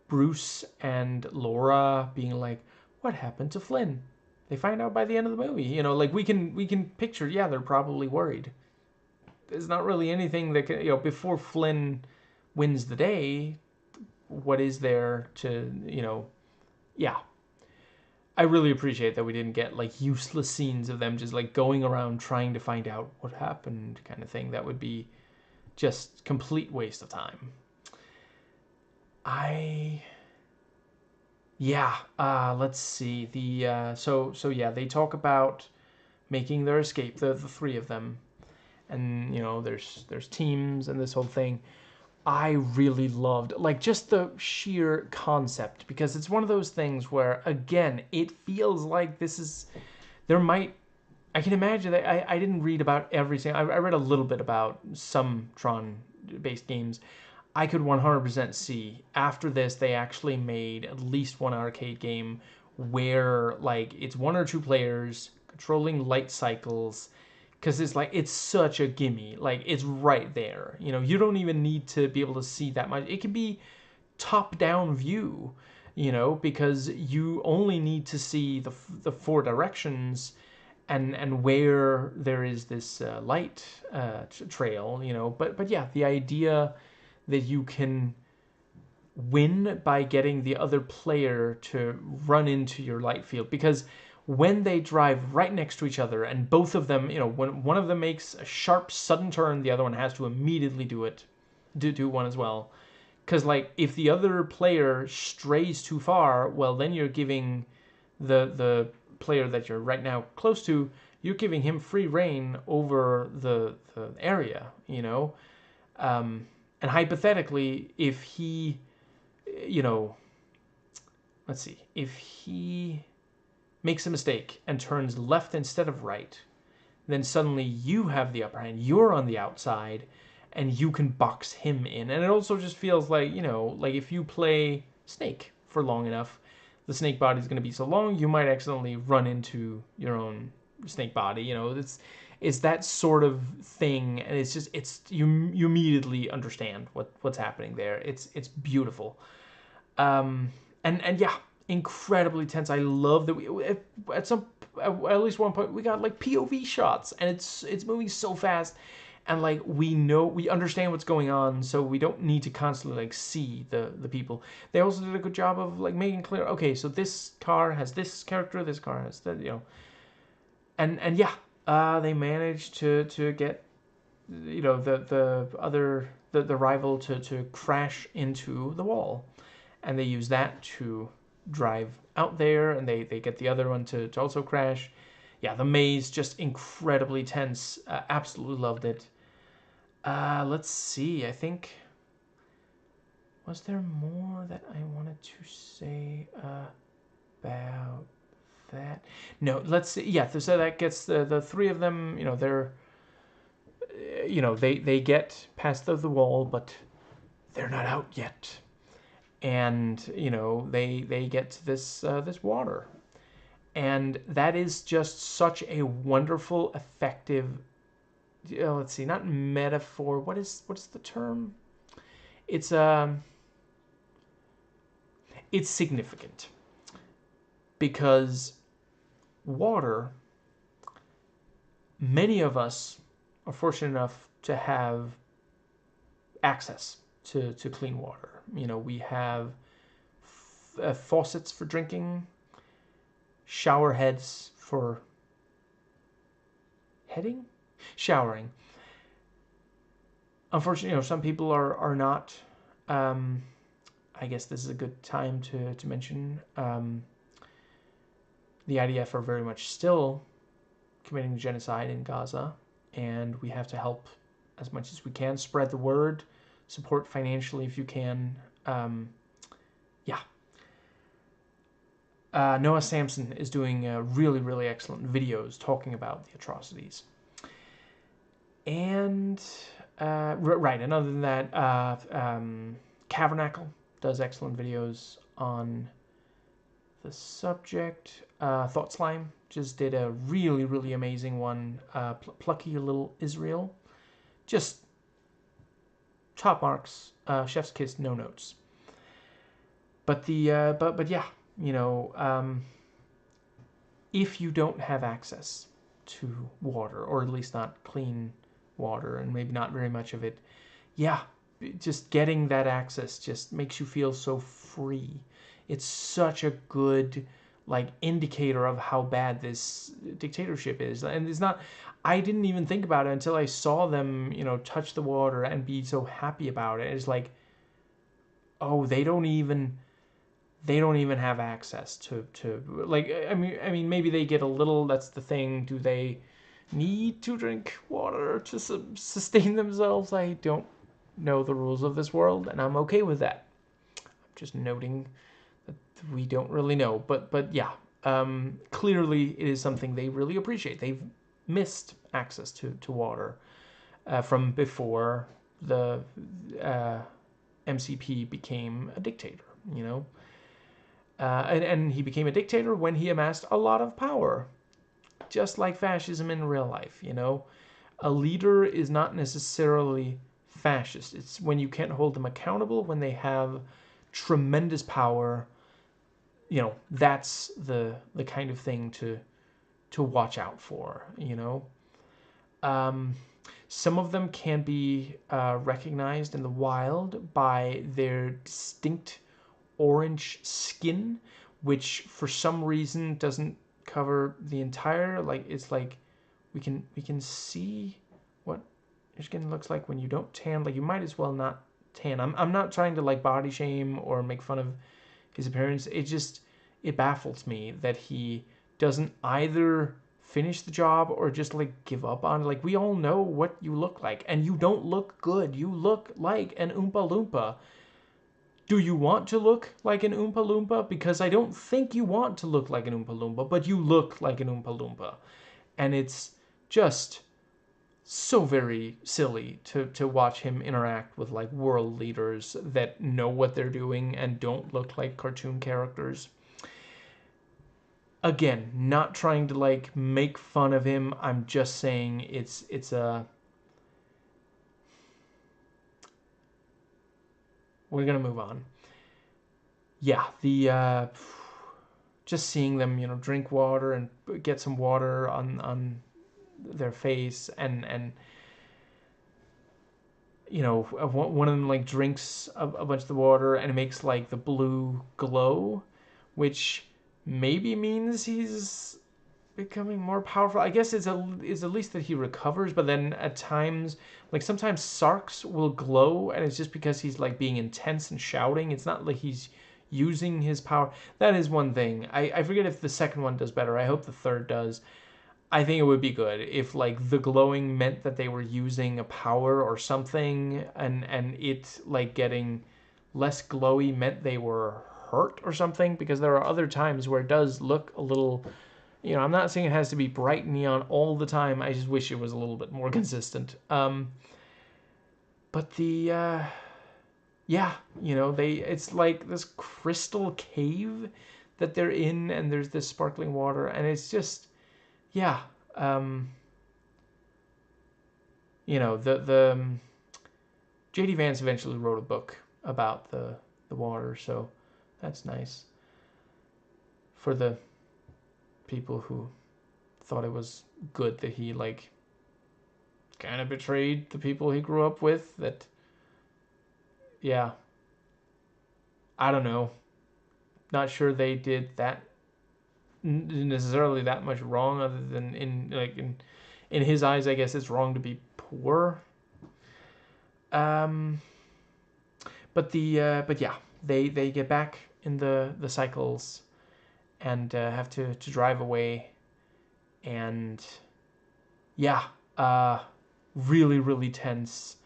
Bruce and Laura being like, what happened to Flynn? They find out by the end of the movie. Like we can picture, yeah, they're probably worried. There's not really anything that can, before Flynn wins the day, what is there to, yeah. I really appreciate that we didn't get like useless scenes of them just like going around trying to find out what happened, kind of thing. That would be just complete waste of time. Let's see. So yeah, they talk about making their escape, the three of them. And there's teams and this whole thing. I really loved like just the sheer concept, because it's one of those things where, again, it feels like I can imagine that I didn't read about every single. I read a little bit about some Tron based games, I could 100% see after this they actually made at least one arcade game where like it's 1 or 2 players controlling light cycles, because it's like it's such a gimme, like it's right there. You don't even need to be able to see that much. It can be top down view, because you only need to see the 4 directions and where there is this light trail, but yeah, the idea that you can win by getting the other player to run into your light field, because when they drive right next to each other and both of them, when one of them makes a sharp sudden turn, the other one has to immediately do one as well. Because like if the other player strays too far, well, then you're giving the player that you're right now close to, you're giving him free reign over the area, and hypothetically, if he, let's see, if he makes a mistake and turns left instead of right, then suddenly you have the upper hand. You're on the outside, and you can box him in. And it also just feels like, like if you play Snake for long enough, the Snake body is going to be so long, you might accidentally run into your own Snake body. It's that sort of thing, and it's just you immediately understand what's happening there. It's beautiful, and yeah, incredibly tense. I love that we at least one point we got like POV shots, and it's moving so fast, and like we understand what's going on, so we don't need to constantly like see the people. They also did a good job of like making clear, okay, so this car has this character, this car has that, and yeah, they managed to get the rival to crash into the wall, and they use that to drive out there, and they get the other one to also crash. Yeah, the maze just incredibly tense. Absolutely loved it. Let's see. I think, was there more that I wanted to say about that? No, let's see. Yeah, so that gets the 3 of them. They're they get past the wall, but they're not out yet. And they get to this water, and that is just such a wonderful, effective. Let's see, not metaphor. What's the term? It's it's significant, because water. Many of us are fortunate enough to have access to clean water. We have faucets for drinking, shower heads for showering. Unfortunately, some people are not. I guess this is a good time to mention the IDF are very much still committing genocide in Gaza, and we have to help as much as we can, spread the word, support financially if you can. Yeah. Noah Samson is doing really, really excellent videos talking about the atrocities. And, right, and other than that, Cavernacle does excellent videos on the subject. Thought Slime just did a really, really amazing one. Plucky Little Israel. Just top marks. Chef's kiss, no notes. But but yeah, if you don't have access to water, or at least not clean water, and maybe not very much of it, yeah, just getting that access just makes you feel so free. It's such a good indicator of how bad this dictatorship is. And it's not, I didn't even think about it until I saw them, touch the water and be so happy about it. It's like, oh, they don't even have access to I mean maybe they get a little, that's the thing. Do they need to drink water to sustain themselves? I don't know the rules of this world, and I'm okay with that. I'm just noting that we don't really know, but yeah, clearly it is something they really appreciate. They've missed access to water from before the uh, MCP became a dictator, you know. And he became a dictator when he amassed a lot of power, just like fascism in real life, you know. A leader is not necessarily fascist. It's when you can't hold them accountable, when they have tremendous power, you know, that's the kind of thing to watch out for, you know. Um, some of them can be recognized in the wild by their distinct orange skin, which for some reason doesn't cover the entire. Like it's like we can see what your skin looks like when you don't tan. Like you might as well not tan. I'm not trying to like body shame or make fun of his appearance. It baffles me that he doesn't either finish the job or just like give up on it. Like we all know what you look like, and you don't look good. You look like an Oompa Loompa. Do you want to look like an Oompa Loompa? Because I don't think you want to look like an Oompa Loompa, but you look like an Oompa Loompa. And it's just so very silly to watch him interact with like world leaders that know what they're doing and don't look like cartoon characters. Again, not trying to like make fun of him. I'm just saying it's a we're gonna move on. Yeah, the just seeing them, you know, drink water and get some water on their face, and you know, one of them like drinks a bunch of the water and it makes like the blue glow, which maybe means he's becoming more powerful. I guess it's at least that he recovers, but then at times, like sometimes Sark's will glow, and it's just because he's like being intense and shouting. It's not like he's using his power. That is one thing. I forget if the second one does better. I hope the third does. I think it would be good if like the glowing meant that they were using a power or something, and it like getting less glowy meant they were hurt or something, because there are other times where it does look a little, you know, I'm not saying it has to be bright neon all the time. I just wish it was a little bit more consistent. But the yeah, you know, it's like this crystal cave that they're in, and there's this sparkling water, and it's just yeah, um, you know, the J.D. Vance eventually wrote a book about the water, so that's nice for the people who thought it was good that he like kind of betrayed the people he grew up with. That yeah, I don't know, not sure they did that necessarily that much wrong, other than in his eyes, I guess it's wrong to be poor. Um, but yeah, they get back in the cycles and have to drive away, and yeah, really really tense.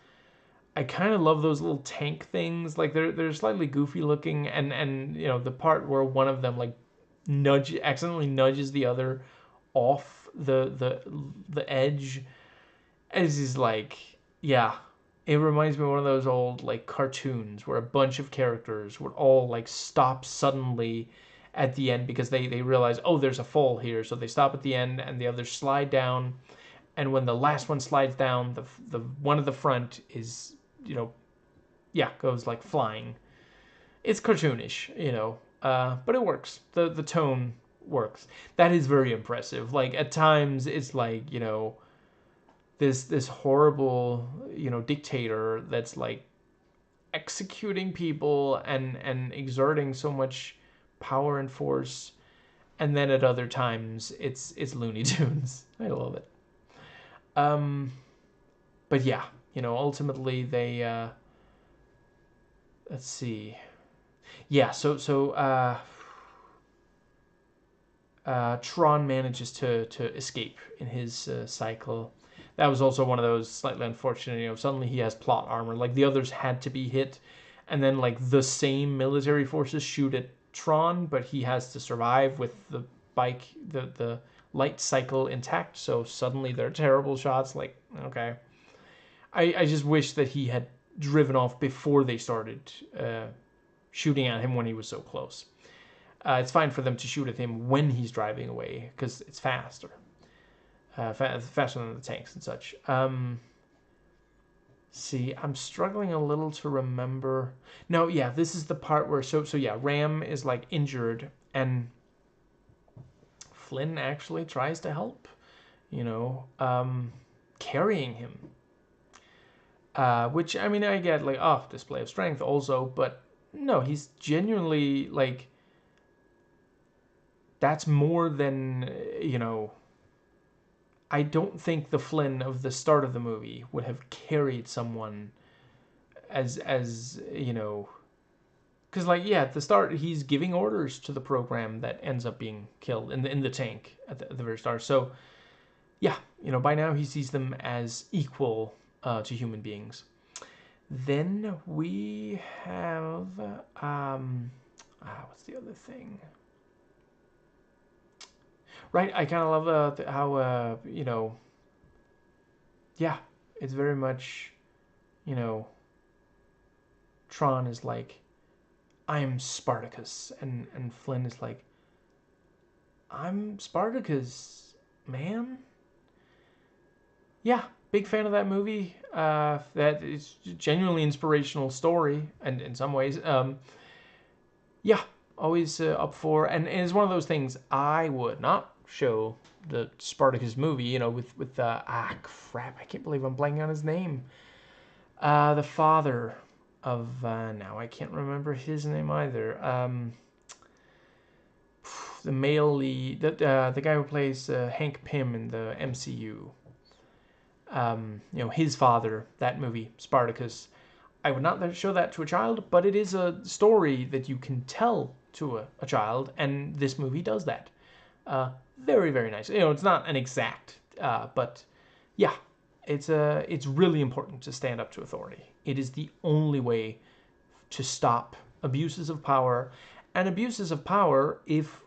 I kind of love those little tank things. Like they're slightly goofy looking, and you know the part where one of them like accidentally nudges the other off the edge, as is like yeah, it reminds me of one of those old like cartoons where a bunch of characters would all like stop suddenly at the end because they realize, oh, there's a fall here, so they stop at the end and the others slide down, and when the last one slides down, the one at the front is, you know, yeah, goes like flying. It's cartoonish, you know, but it works. The tone works. That is very impressive. Like at times, it's like, you know, this horrible, you know, dictator that's like executing people and exerting so much power and force, and then at other times it's Looney Tunes. I love it. Um, but yeah, you know, ultimately they let's see. Yeah, Tron manages to escape in his cycle. That was also one of those slightly unfortunate. You know, suddenly he has plot armor. Like the others had to be hit, and then like the same military forces shoot at Tron, but he has to survive with the bike, the light cycle intact. So suddenly they're terrible shots. Like okay, I just wish that he had driven off before they started shooting at him when he was so close. It's fine for them to shoot at him when he's driving away because it's faster. Faster than the tanks and such. See, I'm struggling a little to remember. No, yeah, this is the part where so yeah, Ram is like injured and Flynn actually tries to help, you know, carrying him. Which I mean, I get like, oh, display of strength also, but no, he's genuinely like that's more than, you know, I don't think the Flynn of the start of the movie would have carried someone as you know, because like yeah, at the start he's giving orders to the program that ends up being killed in the tank at the very start. So yeah, you know, by now he sees them as equal to human beings. Then we have what's the other thing? Right, I kind of love how you know, yeah, it's very much, you know, Tron is like, I'm Spartacus, and Flynn is like, I'm Spartacus, man. Yeah, big fan of that movie. That is genuinely inspirational story, and in some ways, yeah, always up for. And it's one of those things I would not show the Spartacus movie. You know, with crap, I can't believe I'm blanking on his name. The father of now I can't remember his name either. The male lead, the guy who plays Hank Pym in the MCU. You know, his father, that movie, Spartacus. I would not show that to a child, but it is a story that you can tell to a child, and this movie does that. Very, very nice. You know, it's not an exact, but yeah, it's really important to stand up to authority. It is the only way to stop abuses of power, and abuses of power, if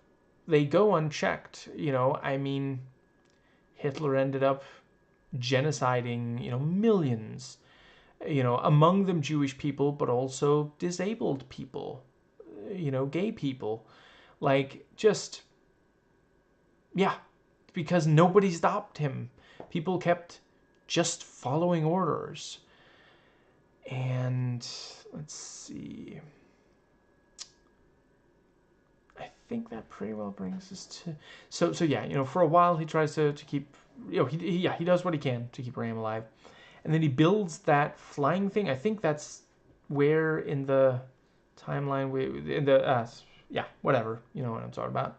they go unchecked, you know, I mean, Hitler ended up genociding, you know, millions, you know, among them Jewish people, but also disabled people, you know, gay people. Like, just, yeah, because nobody stopped him. People kept just following orders. And let's see. I think that pretty well brings us to. So yeah, you know, for a while he tries to keep, you know, he does what he can to keep Ram alive. And then he builds that flying thing. I think that's where in the timeline in the yeah, whatever, you know what I'm talking about.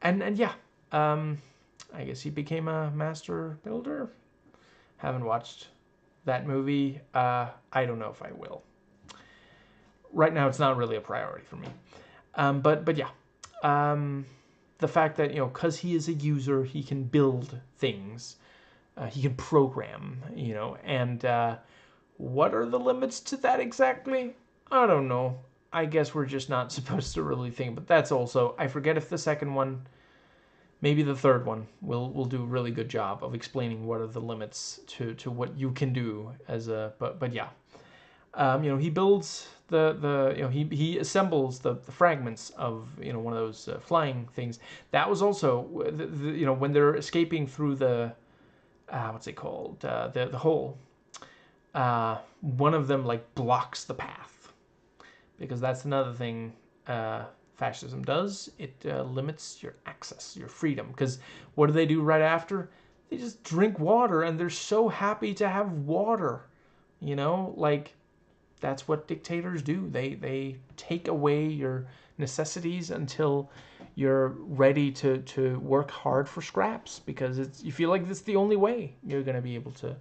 And yeah, I guess he became a master builder. Haven't watched that movie. I don't know if I will. Right now, it's not really a priority for me. But yeah, the fact that, you know, because he is a user, he can build things. He can program, you know, and what are the limits to that exactly? I don't know. I guess we're just not supposed to really think, but that's also, I forget if the second one, maybe the third one, will do a really good job of explaining what are the limits to what you can do as a, but yeah. You know, he builds the you know, he assembles the fragments of, you know, one of those flying things. That was also, you know, when they're escaping through the, what's it called? The hole. One of them like blocks the path, because that's another thing fascism does. It limits your access, your freedom. Because what do they do right after? They just drink water, and they're so happy to have water. You know, like, that's what dictators do. They take away your necessities until you're ready to work hard for scraps, because you feel like that's the only way you're going to be able to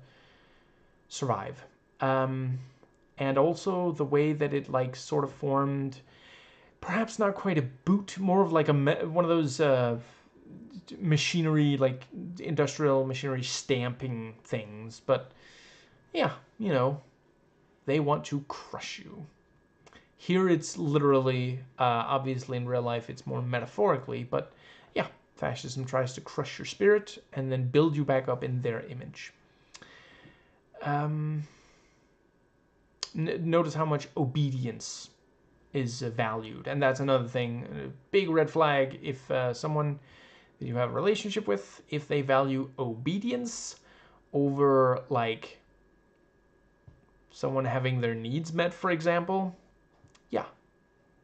survive. And also the way that it like sort of formed, perhaps not quite a boot, more of like one of those machinery, like industrial machinery stamping things. But yeah, you know, they want to crush you. Here it's literally, obviously in real life it's more metaphorically, but yeah, fascism tries to crush your spirit and then build you back up in their image. um, notice how much obedience is valued, and that's another thing. A big red flag if someone that you have a relationship with, if they value obedience over like someone having their needs met, for example. Yeah,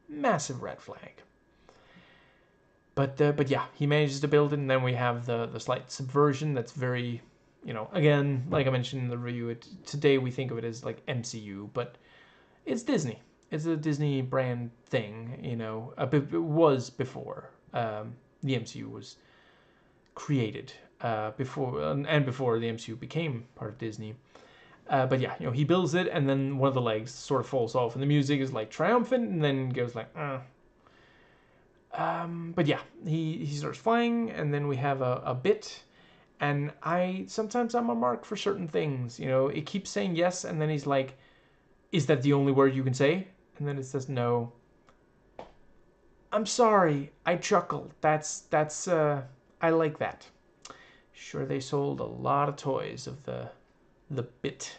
massive red flag. But yeah, he manages to build it, and then we have the slight subversion that's very, again, like I mentioned in the review, today we think of it as like MCU, but it's Disney. It's a Disney brand thing, it was before the MCU was created, before the MCU became part of Disney. But yeah, he builds it, and then one of the legs sort of falls off, and the music is like triumphant, and then goes like, But yeah, he starts flying, and then we have a bit, and sometimes I'm a mark for certain things. It keeps saying yes, and then he's like, "Is that the only word you can say?" And then it says no. I'm sorry, I chuckled. That's I like that. Sure, they sold a lot of toys of the bit.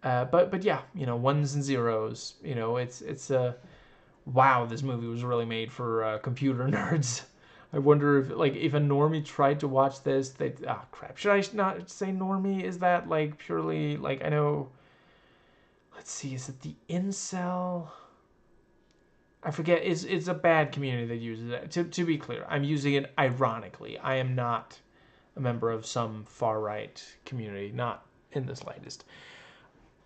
But yeah, ones and zeros. It's wow, this movie was really made for computer nerds. I wonder if a normie tried to watch this, they'd crap. Should I not say normie? Is that like purely like I know? Let's see, is it the incel? I forget. It's a bad community that uses it. To be clear, I'm using it ironically. I am not a member of some far right community, not in the slightest.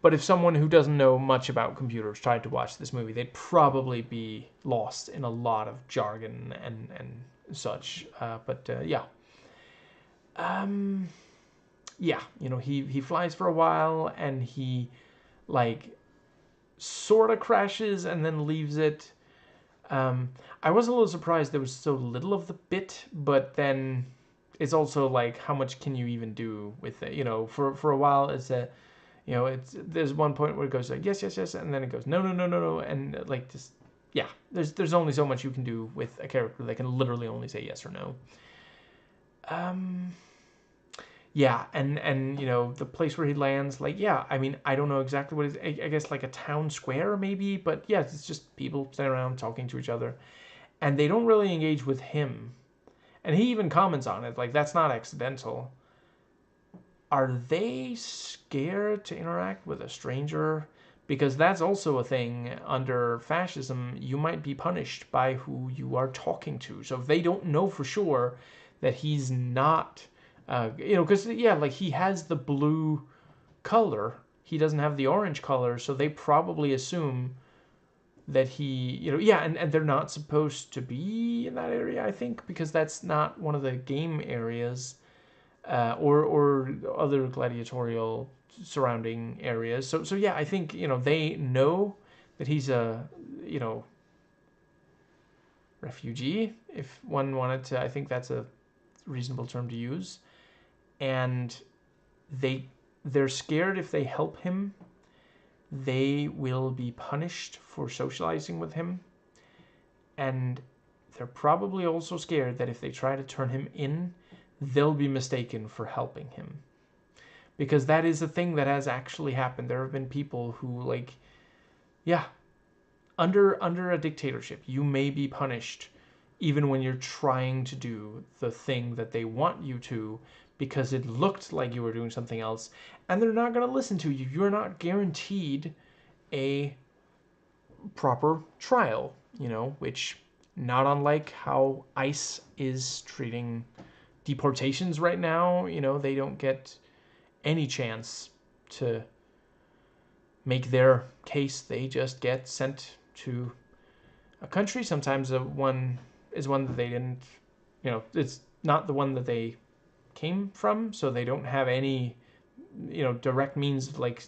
But if someone who doesn't know much about computers tried to watch this movie, they'd probably be lost in a lot of jargon and such. Yeah. Yeah, he flies for a while, and he, like, sort of crashes and then leaves it. I was a little surprised there was so little of the bit, but then it's also like, how much can you even do with it? For a while, there's one point where it goes like yes, yes, yes, and then it goes no, no, no, no, no, and like just yeah, there's only so much you can do with a character that can literally only say yes or no. Yeah, and the place where he lands, like yeah, I mean I don't know exactly what it is. I guess like a town square maybe, but yeah, it's just people sitting around talking to each other, and they don't really engage with him, and he even comments on it like that's not accidental. Are they scared to interact with a stranger? Because that's also a thing under fascism. You might be punished by who you are talking to. So if they don't know for sure that he's not, because yeah, like he has the blue color, he doesn't have the orange color, so they probably assume that he, yeah, and they're not supposed to be in that area, I think, because that's not one of the game areas. Or other gladiatorial surrounding areas. So yeah, I think they know that he's a refugee, if one wanted to. I think that's a reasonable term to use, and they're scared if they help him, they will be punished for socializing with him, and they're probably also scared that if they try to turn him in, they'll be mistaken for helping him. Because that is a thing that has actually happened. There have been people who, like, yeah, under a dictatorship, you may be punished even when you're trying to do the thing that they want you to, because it looked like you were doing something else, and they're not going to listen to you. You're not guaranteed a proper trial, which, not unlike how ICE is treating deportations right now, they don't get any chance to make their case. They just get sent to a country. Sometimes one is one that they didn't, it's not the one that they came from, so they don't have any, direct means of like,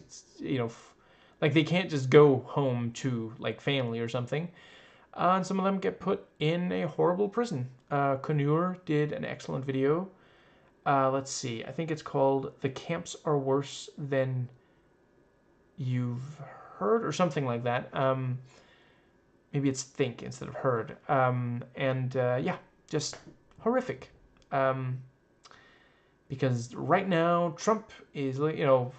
like they can't just go home to like family or something. And some of them get put in a horrible prison. Kunur did an excellent video. Let's see. I think it's called "The Camps Are Worse Than You've Heard" or something like that. Maybe it's "think" instead of "heard." Yeah, just horrific. Because right now, Trump is,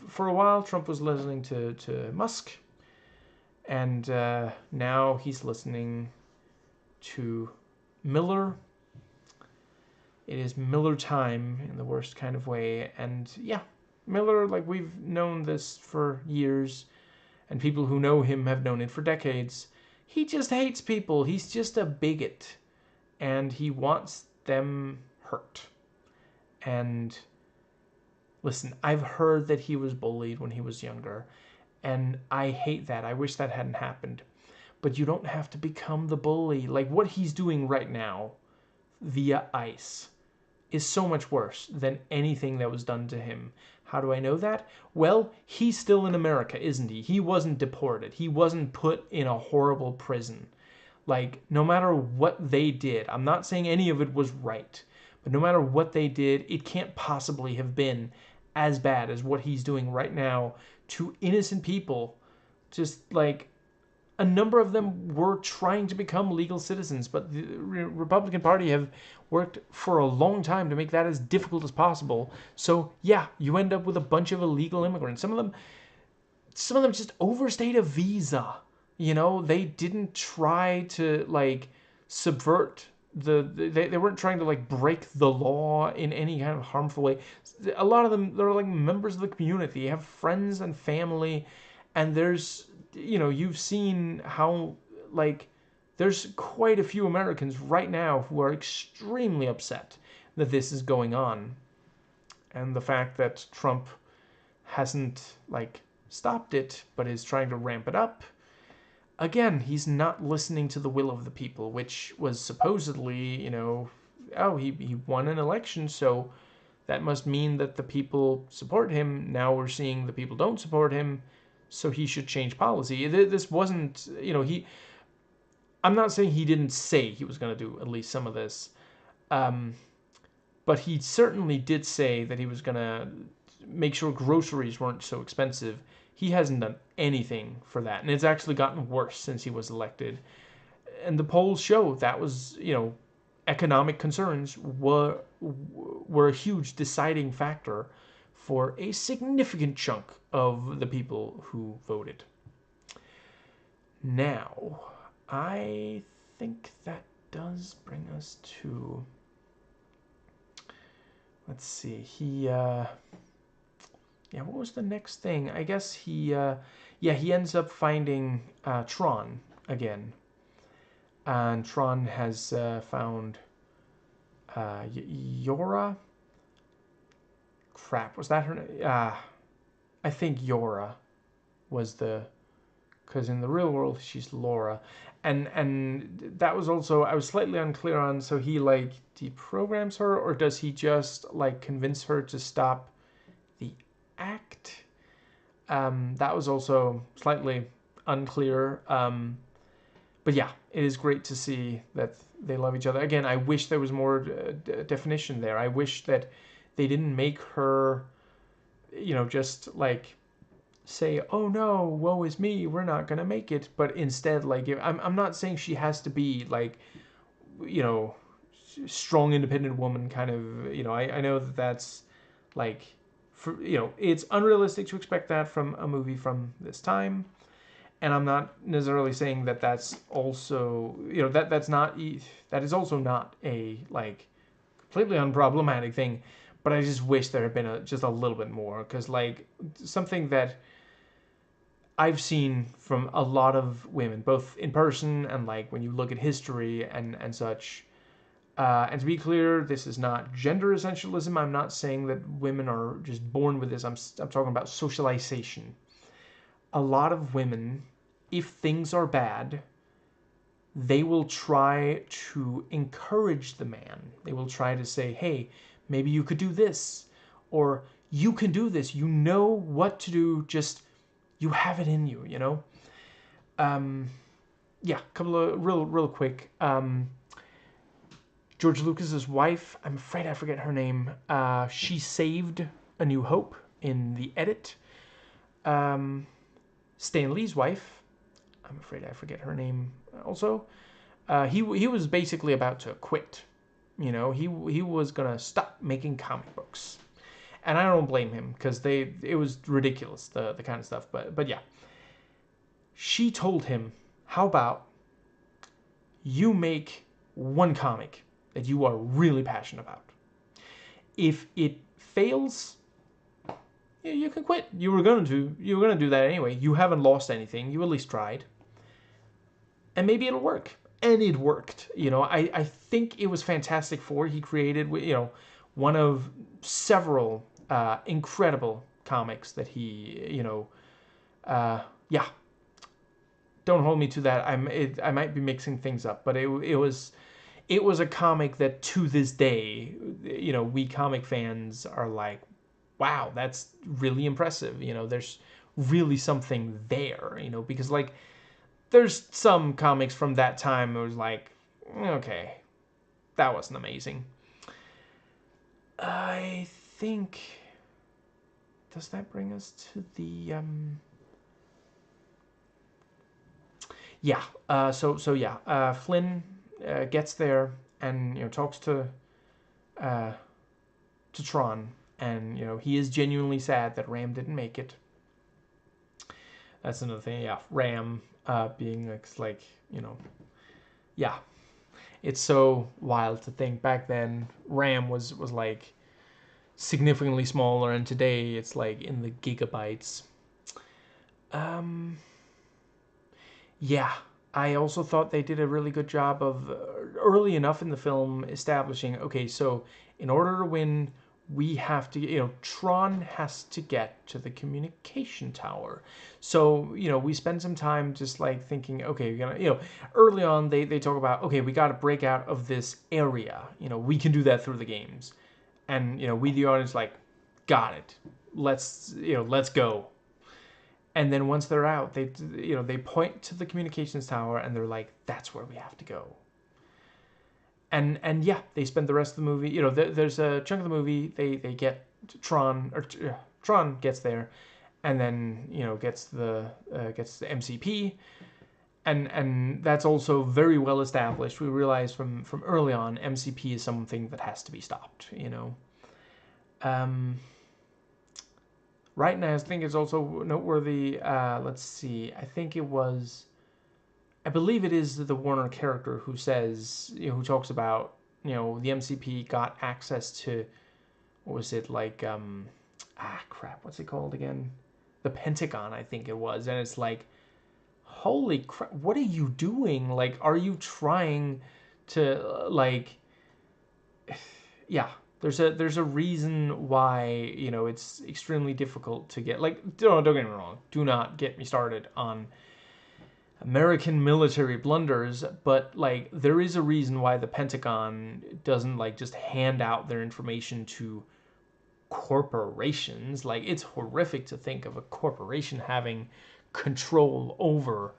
for a while, Trump was listening to Musk, and now he's listening to Miller. It is Miller time in the worst kind of way. And yeah, Miller, like, we've known this for years, and people who know him have known it for decades. He just hates people. He's just a bigot, and he wants them hurt. And listen, I've heard that he was bullied when he was younger, and I hate that. I wish that hadn't happened. But you don't have to become the bully. Like, what he's doing right now via ICE is so much worse than anything that was done to him. How do I know that? Well, he's still in America, isn't he? He wasn't deported. He wasn't put in a horrible prison. Like, no matter what they did, I'm not saying any of it was right, but no matter what they did, it can't possibly have been as bad as what he's doing right now to innocent people. Just like, a number of them were trying to become legal citizens, but the Republican Party have worked for a long time to make that as difficult as possible. So yeah, you end up with a bunch of illegal immigrants. Some of them just overstayed a visa. They didn't try to like subvert they weren't trying to like break the law in any kind of harmful way. A lot of them, they're like members of the community, have friends and family, and there's you've seen how like there's quite a few Americans right now who are extremely upset that this is going on, and the fact that Trump hasn't like stopped it but is trying to ramp it up. Again, he's not listening to the will of the people, which was supposedly, he won an election, so that must mean that the people support him. Now we're seeing the people don't support him, so he should change policy. This wasn't, I'm not saying he didn't say he was going to do at least some of this, but he certainly did say that he was going to make sure groceries weren't so expensive. He hasn't done anything for that, and it's actually gotten worse since he was elected. And the polls show that was, economic concerns were a huge deciding factor for a significant chunk of the people who voted. Now, I think that does bring us to, let's see, what was the next thing? I guess he ends up finding Tron again. And Tron has found Yora. Crap, was that her name? I think Yora was because in the real world she's Laura. And that was also, I was slightly unclear on, so he like deprograms her, or does he just like convince her to stop the act? That was also slightly unclear. But yeah, it is great to see that they love each other. Again, I wish there was more definition there. I wish that they didn't make her, just like say, oh no, woe is me, we're not going to make it. But instead, like, I'm not saying she has to be like, strong, independent woman kind of, I know that that's like, it's unrealistic to expect that from a movie from this time. And I'm not necessarily saying that that's also, that is also not a, like, completely unproblematic thing. But I just wish there had been just a little bit more. Because, like, something that I've seen from a lot of women, both in person and, like, when you look at history and such. And to be clear, this is not gender essentialism. I'm not saying that women are just born with this. I'm talking about socialization. A lot of women, if things are bad, they will try to encourage the man. They will try to say, hey, maybe you could do this, or you can do this. You know what to do. Just, you have it in you, a couple of real quick. George Lucas's wife, I'm afraid I forget her name. She saved A New Hope in the edit. Stan Lee's wife, I'm afraid I forget her name also. He was basically about to quit. He was gonna stop making comic books, and I don't blame him because it was ridiculous, the kind of stuff. But yeah, she told him, how about you make one comic that you are really passionate about. If it fails, you can quit. You were gonna do that anyway. You haven't lost anything. You at least tried, and maybe it'll work. And it worked. I think it was Fantastic Four he created. One of several incredible comics that he, yeah. Don't hold me to that. I might be mixing things up, but it was a comic that to this day, we comic fans are like, wow, that's really impressive. There's really something there. Because like there's some comics from that time it was like, okay, that wasn't amazing. I think, does that bring us to the yeah, so Flynn gets there and talks to Tron, and he is genuinely sad that Ram didn't make it. That's another thing. Yeah, Ram being like yeah, it's so wild to think back then Ram was like significantly smaller, and today it's like in the gigabytes. Yeah, I also thought they did a really good job of early enough in the film establishing, okay, so in order to win, we have to, Tron has to get to the communication tower. So, we spend some time just like thinking, okay, we're gonna, early on they talk about, okay, we got to break out of this area. We can do that through the games. And, we, the audience, like, got it. Let's go. And then once they're out, they point to the communications tower and they're like, that's where we have to go. And yeah, they spend the rest of the movie. There's a chunk of the movie they get Tron, or Tron gets there, and then gets the MCP, and that's also very well established. We realize from early on, MCP is something that has to be stopped. Right now, I think it's also noteworthy. Let's see. I believe it is the Warner character who says, who talks about, the MCP got access to, what was it, like, crap, what's it called again? The Pentagon, I think it was. And it's like, holy crap, what are you doing? Like, are you trying to, like, yeah. There's a reason why, it's extremely difficult to get, like, don't get me wrong. Do not get me started on American military blunders, but, like, there is a reason why the Pentagon doesn't, like, just hand out their information to corporations. Like, it's horrific to think of a corporation having control over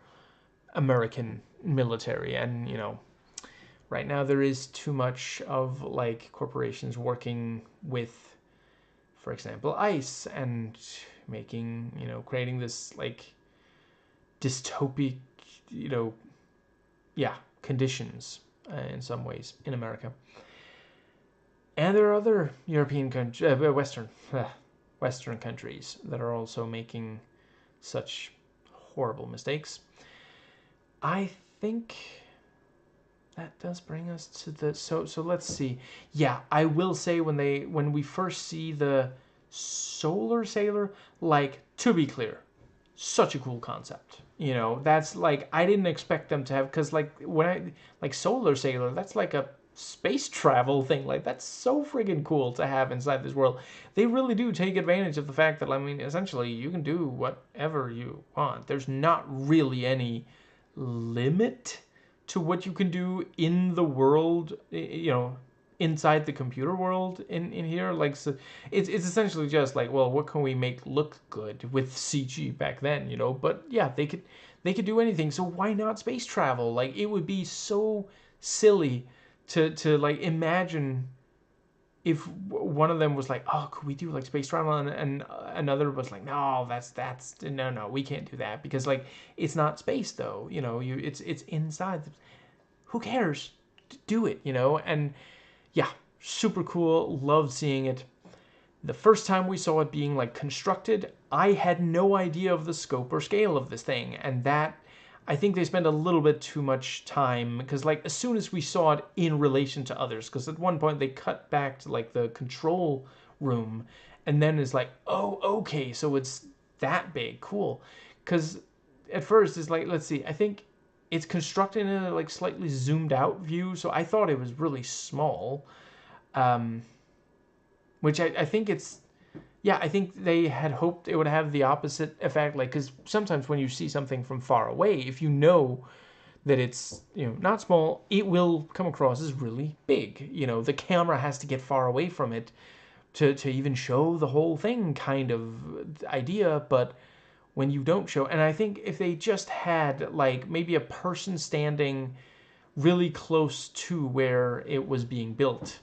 American military, and, right now there is too much of like corporations working with, for example, ICE, and making, creating this like dystopic, conditions in some ways in America. And there are other European countries, Western countries that are also making such horrible mistakes. I think that does bring us to the so let's see. Yeah, I will say when we first see the solar sailor, like, to be clear, such a cool concept. That's like, I didn't expect them to have, because like like solar sailor, that's like a space travel thing. Like, that's so friggin' cool to have inside this world. They really do take advantage of the fact that, I mean, essentially you can do whatever you want. There's not really any limit to what you can do in the world, inside the computer world in here. Like, so it's essentially just like, well, what can we make look good with CG back then, But yeah, they could do anything. So why not space travel? Like, it would be so silly to like imagine if one of them was like, oh, could we do like space travel, and another was like, no, that's no, we can't do that, because like it's not space though, it's inside. Who cares? Do it, and yeah, super cool. Loved seeing it. The first time we saw it being like constructed, I had no idea of the scope or scale of this thing, and that I think they spent a little bit too much time, because like as soon as we saw it in relation to others, because at one point they cut back to like the control room, and then it's like, oh, okay, so it's that big, cool. Because at first it's like, let's see, I think it's constructed in a like slightly zoomed out view, so I thought it was really small, which I think it's, yeah, I think they had hoped it would have the opposite effect, like, because sometimes when you see something from far away, if you know that it's, not small, it will come across as really big. The camera has to get far away from it to even show the whole thing kind of idea, but when you don't show, and I think if they just had like maybe a person standing really close to where it was being built,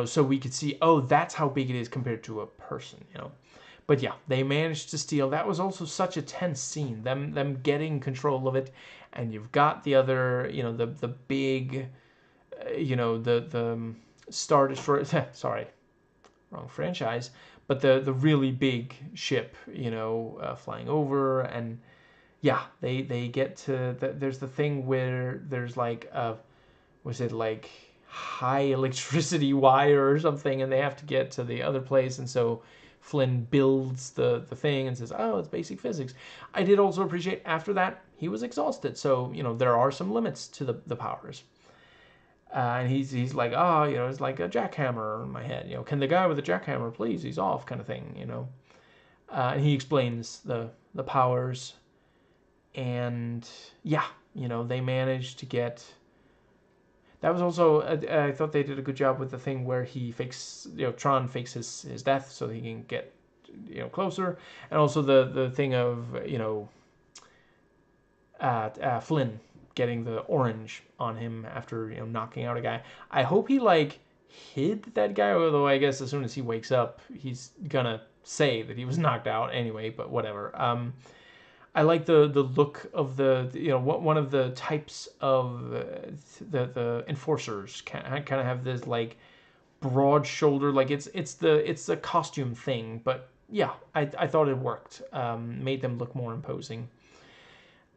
so we could see, oh, that's how big it is compared to a person. But yeah, they managed to steal. That was also such a tense scene, them getting control of it, and you've got the other, the big, the Star Destroyer. Sorry, wrong franchise, but the really big ship, flying over, and yeah, they get to there's the thing where there's like was it like high electricity wire or something, and they have to get to the other place, and so Flynn builds the thing and says, oh, it's basic physics. I did also appreciate after that he was exhausted, so there are some limits to the powers. And he's like, oh, it's like a jackhammer in my head. Can the guy with the jackhammer please? He's off, kind of thing. And he explains the powers, and yeah, they managed to get. That was also, I thought they did a good job with the thing where he fakes, Tron fakes his death so he can get, closer, and also the thing of, Flynn getting the orange on him after knocking out a guy. I hope he like hid that guy, although I guess as soon as he wakes up, he's gonna say that he was knocked out anyway. But whatever. I like the look of the one of the types of the enforcers kind of have this like broad shoulder, like it's the costume thing, but yeah, I thought it worked. Made them look more imposing.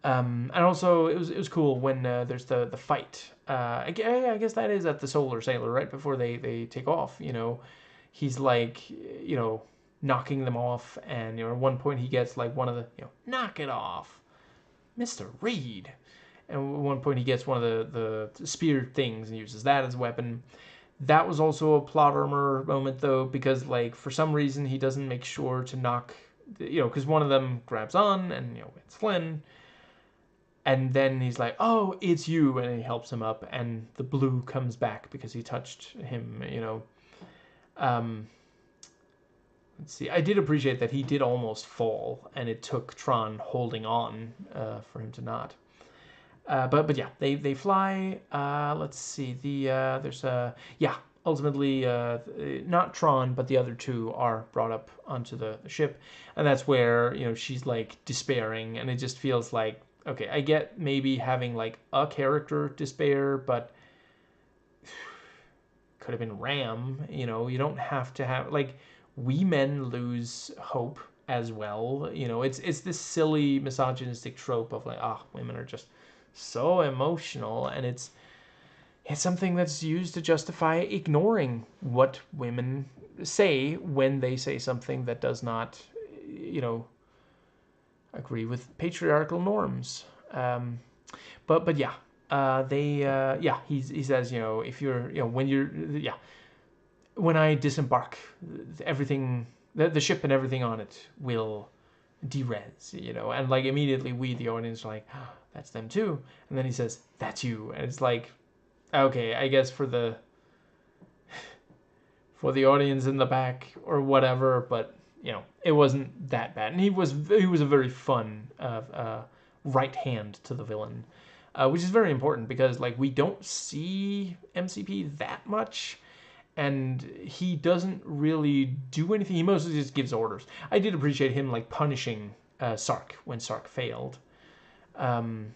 And also it was cool when there's the fight. I guess that is at the Solar Sailor right before they take off. He's like knocking them off, and at one point he gets like one of the knock it off, Mr. Reed. And at one point he gets one of the spear things and uses that as a weapon. That was also a plot armor moment though, because like for some reason he doesn't make sure to knock, because one of them grabs on and it's Flynn. And then he's like, oh, it's you, and he helps him up, and the blue comes back because he touched him, Let's see, I did appreciate that he did almost fall, and it took Tron holding on for him to not. But yeah, they fly. Let's see, there's ultimately not Tron, but the other two are brought up onto the ship, and that's where she's like despairing, and it just feels like, okay, I get maybe having like a character despair, but could have been Ram. You don't have to have like. We men lose hope as well. It's this silly misogynistic trope of like, women are just so emotional, and it's something that's used to justify ignoring what women say when they say something that does not, agree with patriarchal norms. But yeah, he says, if you're, when you're, yeah. When I disembark, everything, the ship and everything on it will derez, and like immediately we, the audience, are like, oh, that's them too. And then he says, that's you. And it's like, okay, I guess for the audience in the back or whatever, but it wasn't that bad. And he was a very fun right hand to the villain, which is very important because like we don't see MCP that much. And he doesn't really do anything. He mostly just gives orders. I did appreciate him like punishing Sark when Sark failed. And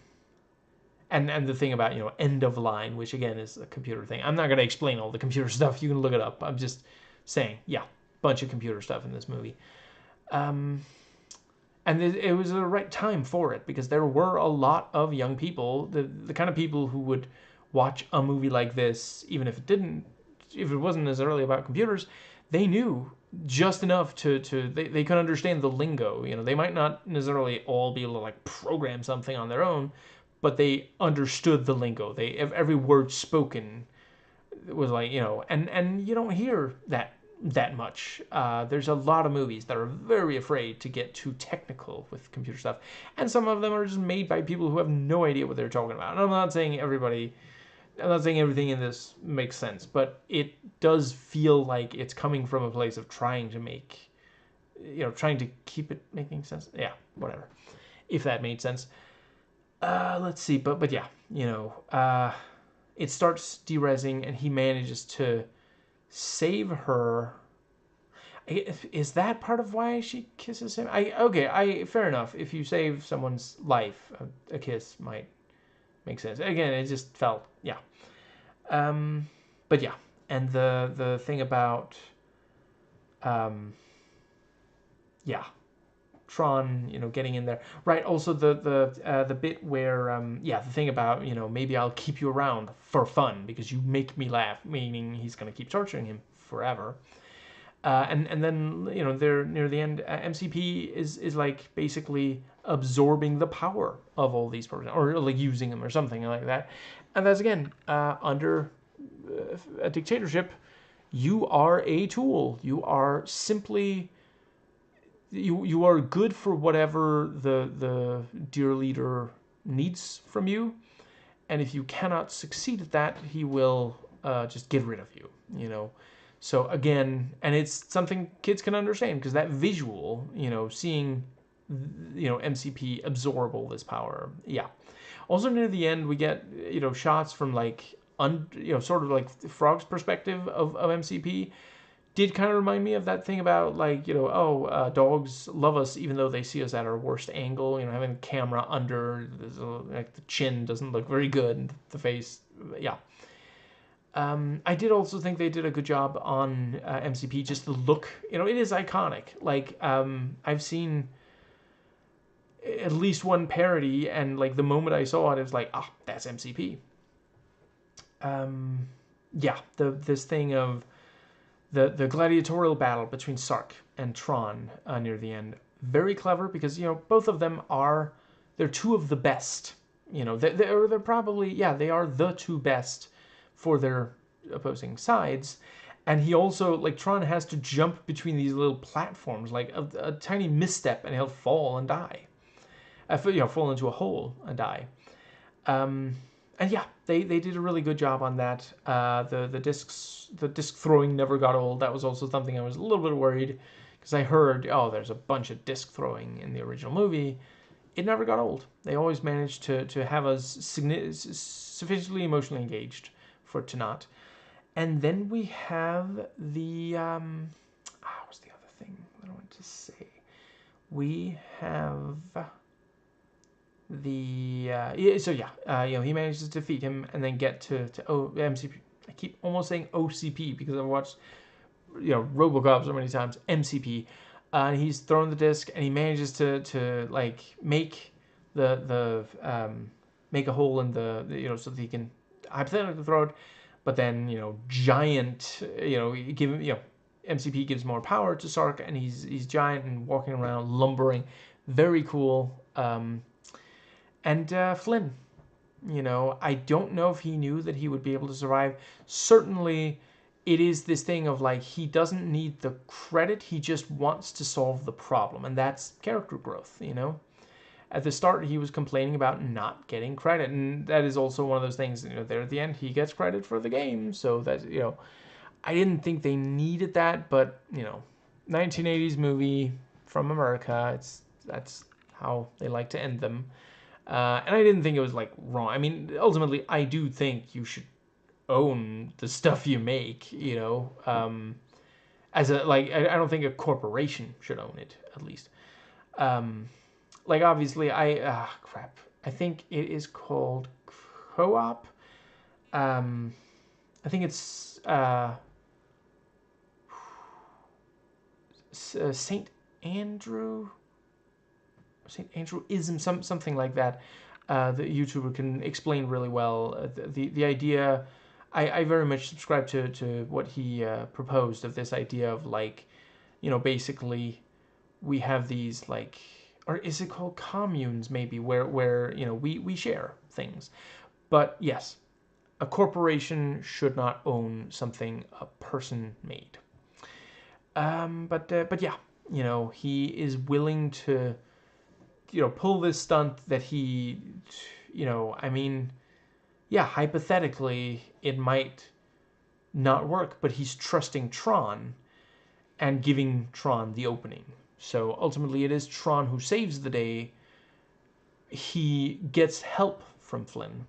the thing about end of line, which again is a computer thing. I'm not going to explain all the computer stuff. You can look it up. I'm just saying, yeah, bunch of computer stuff in this movie. And it was the right time for it because there were a lot of young people, the kind of people who would watch a movie like this, even if it wasn't necessarily about computers, they knew just enough they could understand the lingo. They might not necessarily all be able to like program something on their own, but they understood the lingo. Every word spoken was like, and you don't hear that much. There's a lot of movies that are very afraid to get too technical with computer stuff, and some of them are just made by people who have no idea what they're talking about. And I'm not saying everything in this makes sense, but it does feel like it's coming from a place of trying to keep it making sense. Yeah, whatever. If that made sense. Let's see, but yeah, it starts derezzing, and he manages to save her. Is that part of why she kisses him? Fair enough. If you save someone's life, a kiss might make sense. Again, it just felt, yeah. But yeah, and the thing about, yeah, Tron, getting in there, right? Also the bit where, the thing about, maybe I'll keep you around for fun because you make me laugh, meaning he's gonna keep torturing him forever. And then they're near the end. MCP is like basically absorbing the power of all these programs, or like using them or something like that. And that's again under a dictatorship. You are a tool. You are simply you are good for whatever the dear leader needs from you, and if you cannot succeed at that, he will just get rid of you. So again, and it's something kids can understand because that visual, seeing, MCP absorb all this power. Yeah. Also near the end, we get, shots from like, sort of like Frog's perspective of MCP. Did kind of remind me of that thing about like, dogs love us even though they see us at our worst angle. Having the camera under, like the chin doesn't look very good, and the face, yeah. I did also think they did a good job on MCP. Just the look, it is iconic. Like I've seen at least one parody, and like the moment I saw it, it was like, that's MCP. Yeah, this thing of the gladiatorial battle between Sark and Tron near the end, very clever because both of them they're two of the best. They're probably, they are the two best for their opposing sides. And he also, like, Tron has to jump between these little platforms, like a tiny misstep, and he'll fall and die. Fall into a hole and die. And yeah, they did a really good job on that. The disc throwing never got old. That was also something I was a little bit worried because I heard, there's a bunch of disc throwing in the original movie. It never got old. They always managed to have us sufficiently emotionally engaged for it to not. And then we have the what's the other thing that I want to say? We have the he manages to defeat him and then get to MCP. I keep almost saying OCP because I've watched RoboCop so many times. MCP. And he's thrown the disc and he manages to like make make a hole in so that he can hypothetically throw it. But then, giant, give him, MCP gives more power to Sark, and he's giant and walking around lumbering, very cool. And Flynn, I don't know if he knew that he would be able to survive. Certainly, it is this thing of like he doesn't need the credit; he just wants to solve the problem, and that's character growth. At the start, he was complaining about not getting credit, and that is also one of those things. There at the end, he gets credit for the game, so that I didn't think they needed that, but 1980s movie from America. That's how they like to end them, and I didn't think it was like wrong. I mean, ultimately, I do think you should own the stuff you make. As a like, I don't think a corporation should own it at least. Like obviously crap. I think it is called Co-op. I think it's Saint Andrew, Saint Andrewism, something like that. The YouTuber can explain really well the idea. I very much subscribe to what he proposed of this idea of like, basically we have these like, or is it called communes maybe, where we share things. But yes, a corporation should not own something a person made. But yeah, he is willing to pull this stunt that he, I mean, yeah, hypothetically it might not work, but he's trusting Tron and giving Tron the opening. So ultimately, it is Tron who saves the day. He gets help from Flynn.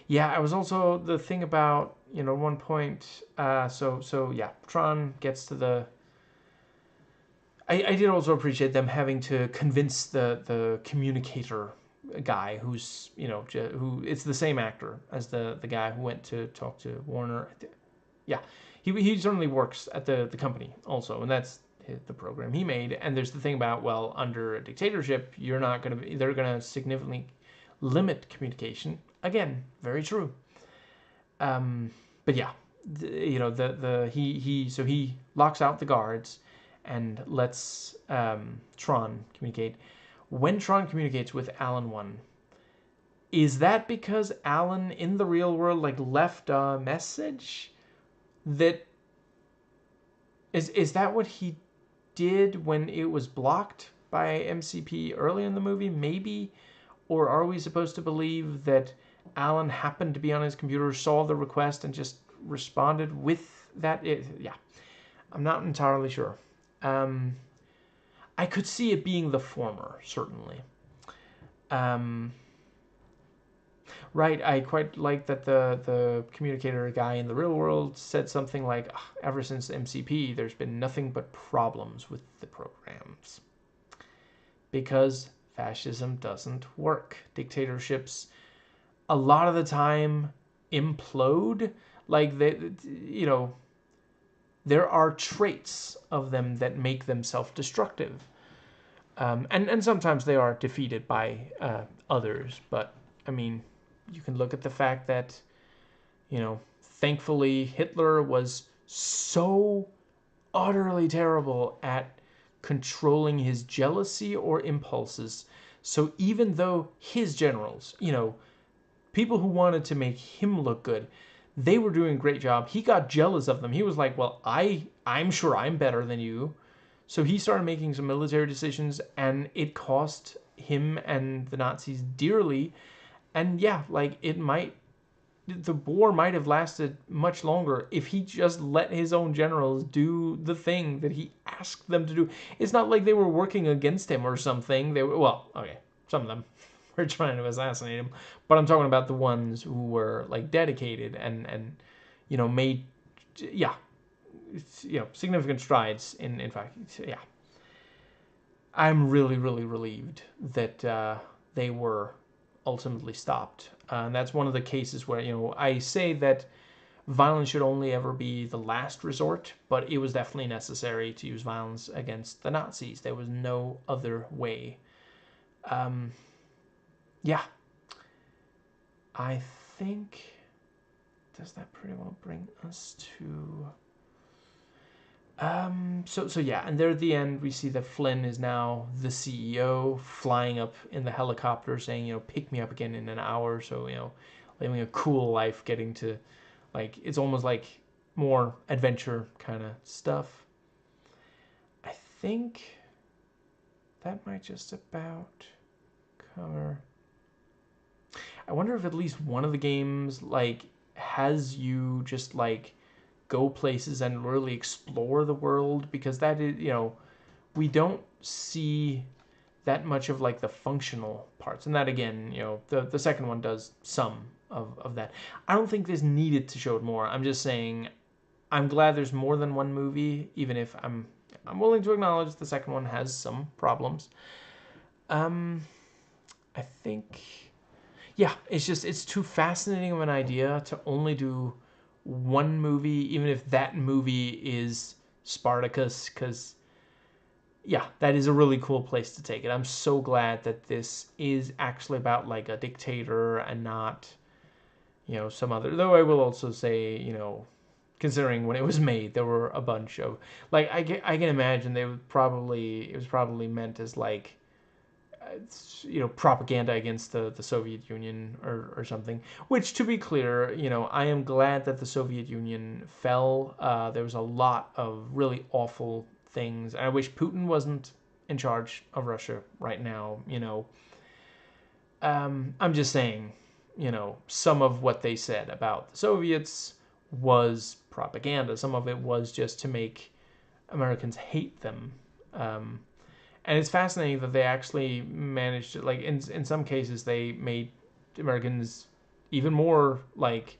Yeah, I was also the thing about one point. So yeah, Tron gets to the. I did also appreciate them having to convince the communicator guy who's who it's the same actor as the guy who went to talk to Warner. Yeah, he certainly works at the company also, and that's the program he made. And there's the thing about, well, under a dictatorship, you're not going to be, they're going to significantly limit communication. Again, very true. But yeah, he locks out the guards and lets Tron communicate. When Tron communicates with Alan 1, is that because Alan in the real world like left a message? That is that what he did when it was blocked by MCP early in the movie? Maybe, or are we supposed to believe that Alan happened to be on his computer, saw the request, and just responded with that? Yeah, I'm not entirely sure. I could see it being the former, certainly. Right, I quite like that the communicator guy in the real world said something like, ever since MCP, there's been nothing but problems with the programs. Because fascism doesn't work. Dictatorships, a lot of the time, implode. Like, there are traits of them that make them self-destructive. And sometimes they are defeated by others, but, I mean, you can look at the fact that, thankfully Hitler was so utterly terrible at controlling his jealousy or impulses. So even though his generals, people who wanted to make him look good, they were doing a great job. He got jealous of them. He was like, well, I'm sure I'm better than you. So he started making some military decisions, and it cost him and the Nazis dearly. And yeah, like the war might have lasted much longer if he just let his own generals do the thing that he asked them to do. It's not like they were working against him or something. They were, well, okay, some of them were trying to assassinate him, but I'm talking about the ones who were like dedicated and made, yeah, significant strides in fact, yeah. I'm really, really relieved that they were ultimately stopped. And that's one of the cases where, I say that violence should only ever be the last resort, but it was definitely necessary to use violence against the Nazis. There was no other way. Yeah. I think, does that pretty well bring us to... So yeah, and there at the end we see that Flynn is now the CEO, flying up in the helicopter, saying, pick me up again in an hour. So, living a cool life, getting to, like, it's almost like more adventure kind of stuff. I think that might just about cover. I wonder if at least one of the games, like, has you just, like, go places and really explore the world, because that is, we don't see that much of like the functional parts, and that again, the second one does some of that. I don't think this needed to show it more. I'm just saying I'm glad there's more than one movie, even if I'm willing to acknowledge the second one has some problems. I think, yeah, it's too fascinating of an idea to only do one movie, even if that movie is Spartacus, because yeah, that is a really cool place to take it. I'm so glad that this is actually about like a dictator and not, some other. Though I will also say, considering when it was made, there were a bunch of like I can imagine it was probably meant as like propaganda against the Soviet Union or something. Which, to be clear, I am glad that the Soviet Union fell. There was a lot of really awful things. I wish Putin wasn't in charge of Russia right now. I'm just saying, some of what they said about the Soviets was propaganda. Some of it was just to make Americans hate them. And it's fascinating that they actually managed to, like, in some cases, they made Americans even more, like,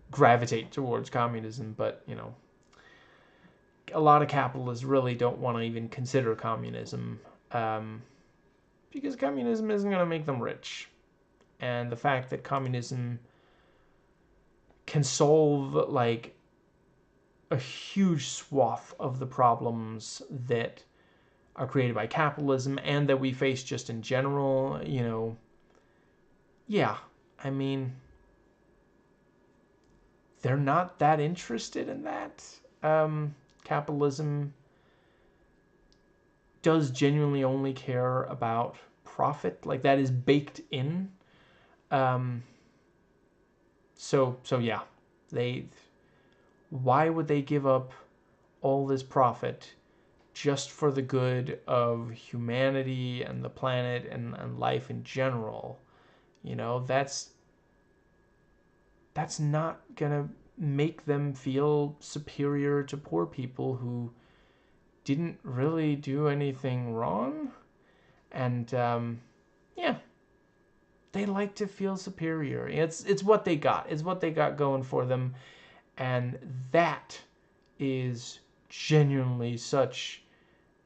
gravitate towards communism. But, a lot of capitalists really don't want to even consider communism because communism isn't going to make them rich. And the fact that communism can solve, like, a huge swath of the problems that are created by capitalism and that we face just in general, yeah, I mean, they're not that interested in that. Capitalism does genuinely only care about profit, like that is baked in. So yeah, why would they give up all this profit just for the good of humanity and the planet and life in general? That's not gonna make them feel superior to poor people who didn't really do anything wrong. And yeah, they like to feel superior. It's what they got. It's what they got going for them, and that is genuinely such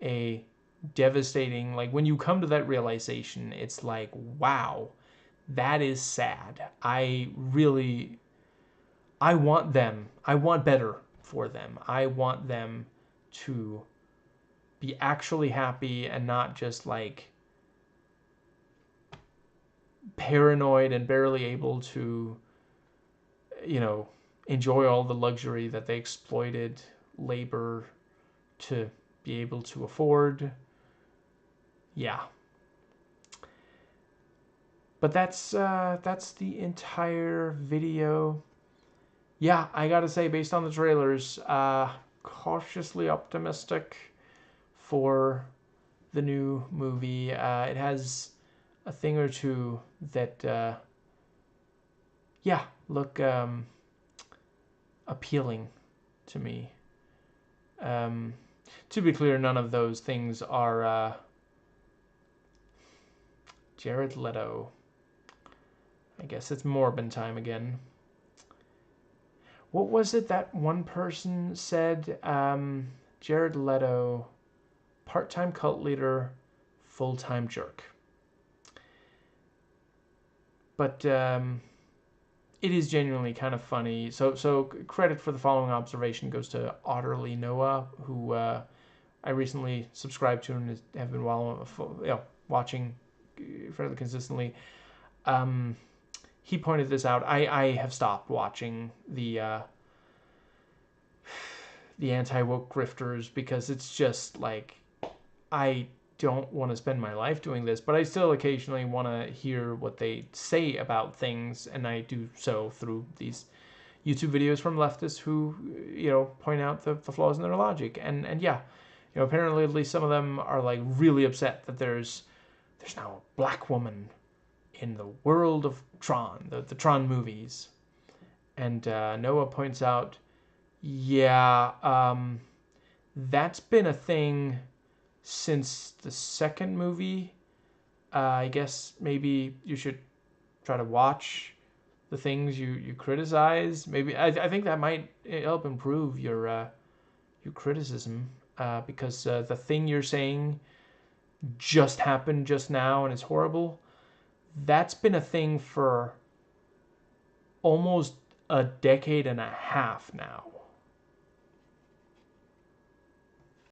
a devastating, like, when you come to that realization, it's like, wow, that is sad. I want better for them. I want them to be actually happy and not just like paranoid and barely able to, enjoy all the luxury that they exploited labor to be able to afford. Yeah. But that's the entire video. Yeah, I gotta say, based on the trailers, cautiously optimistic for the new movie. It has a thing or two that, yeah, look appealing to me. To be clear, none of those things are Jared Leto. I guess it's Morbin time again. What was it that one person said? Jared Leto, part-time cult leader, full-time jerk. But it is genuinely kind of funny. So credit for the following observation goes to Otterly Noah, who I recently subscribed to and have been watching fairly consistently. He pointed this out. I have stopped watching the anti-woke grifters because it's just like, I don't want to spend my life doing this, but I still occasionally want to hear what they say about things, and I do so through these YouTube videos from leftists who, point out the flaws in their logic. And yeah, apparently at least some of them are like really upset that there's now a black woman in the world of Tron, the Tron movies. And Noah points out, yeah, that's been a thing since the second movie. I guess maybe you should try to watch the things you criticize. Maybe I think that might help improve your criticism, because the thing you're saying just happened just now and it's horrible. That's been a thing for almost a decade and a half now.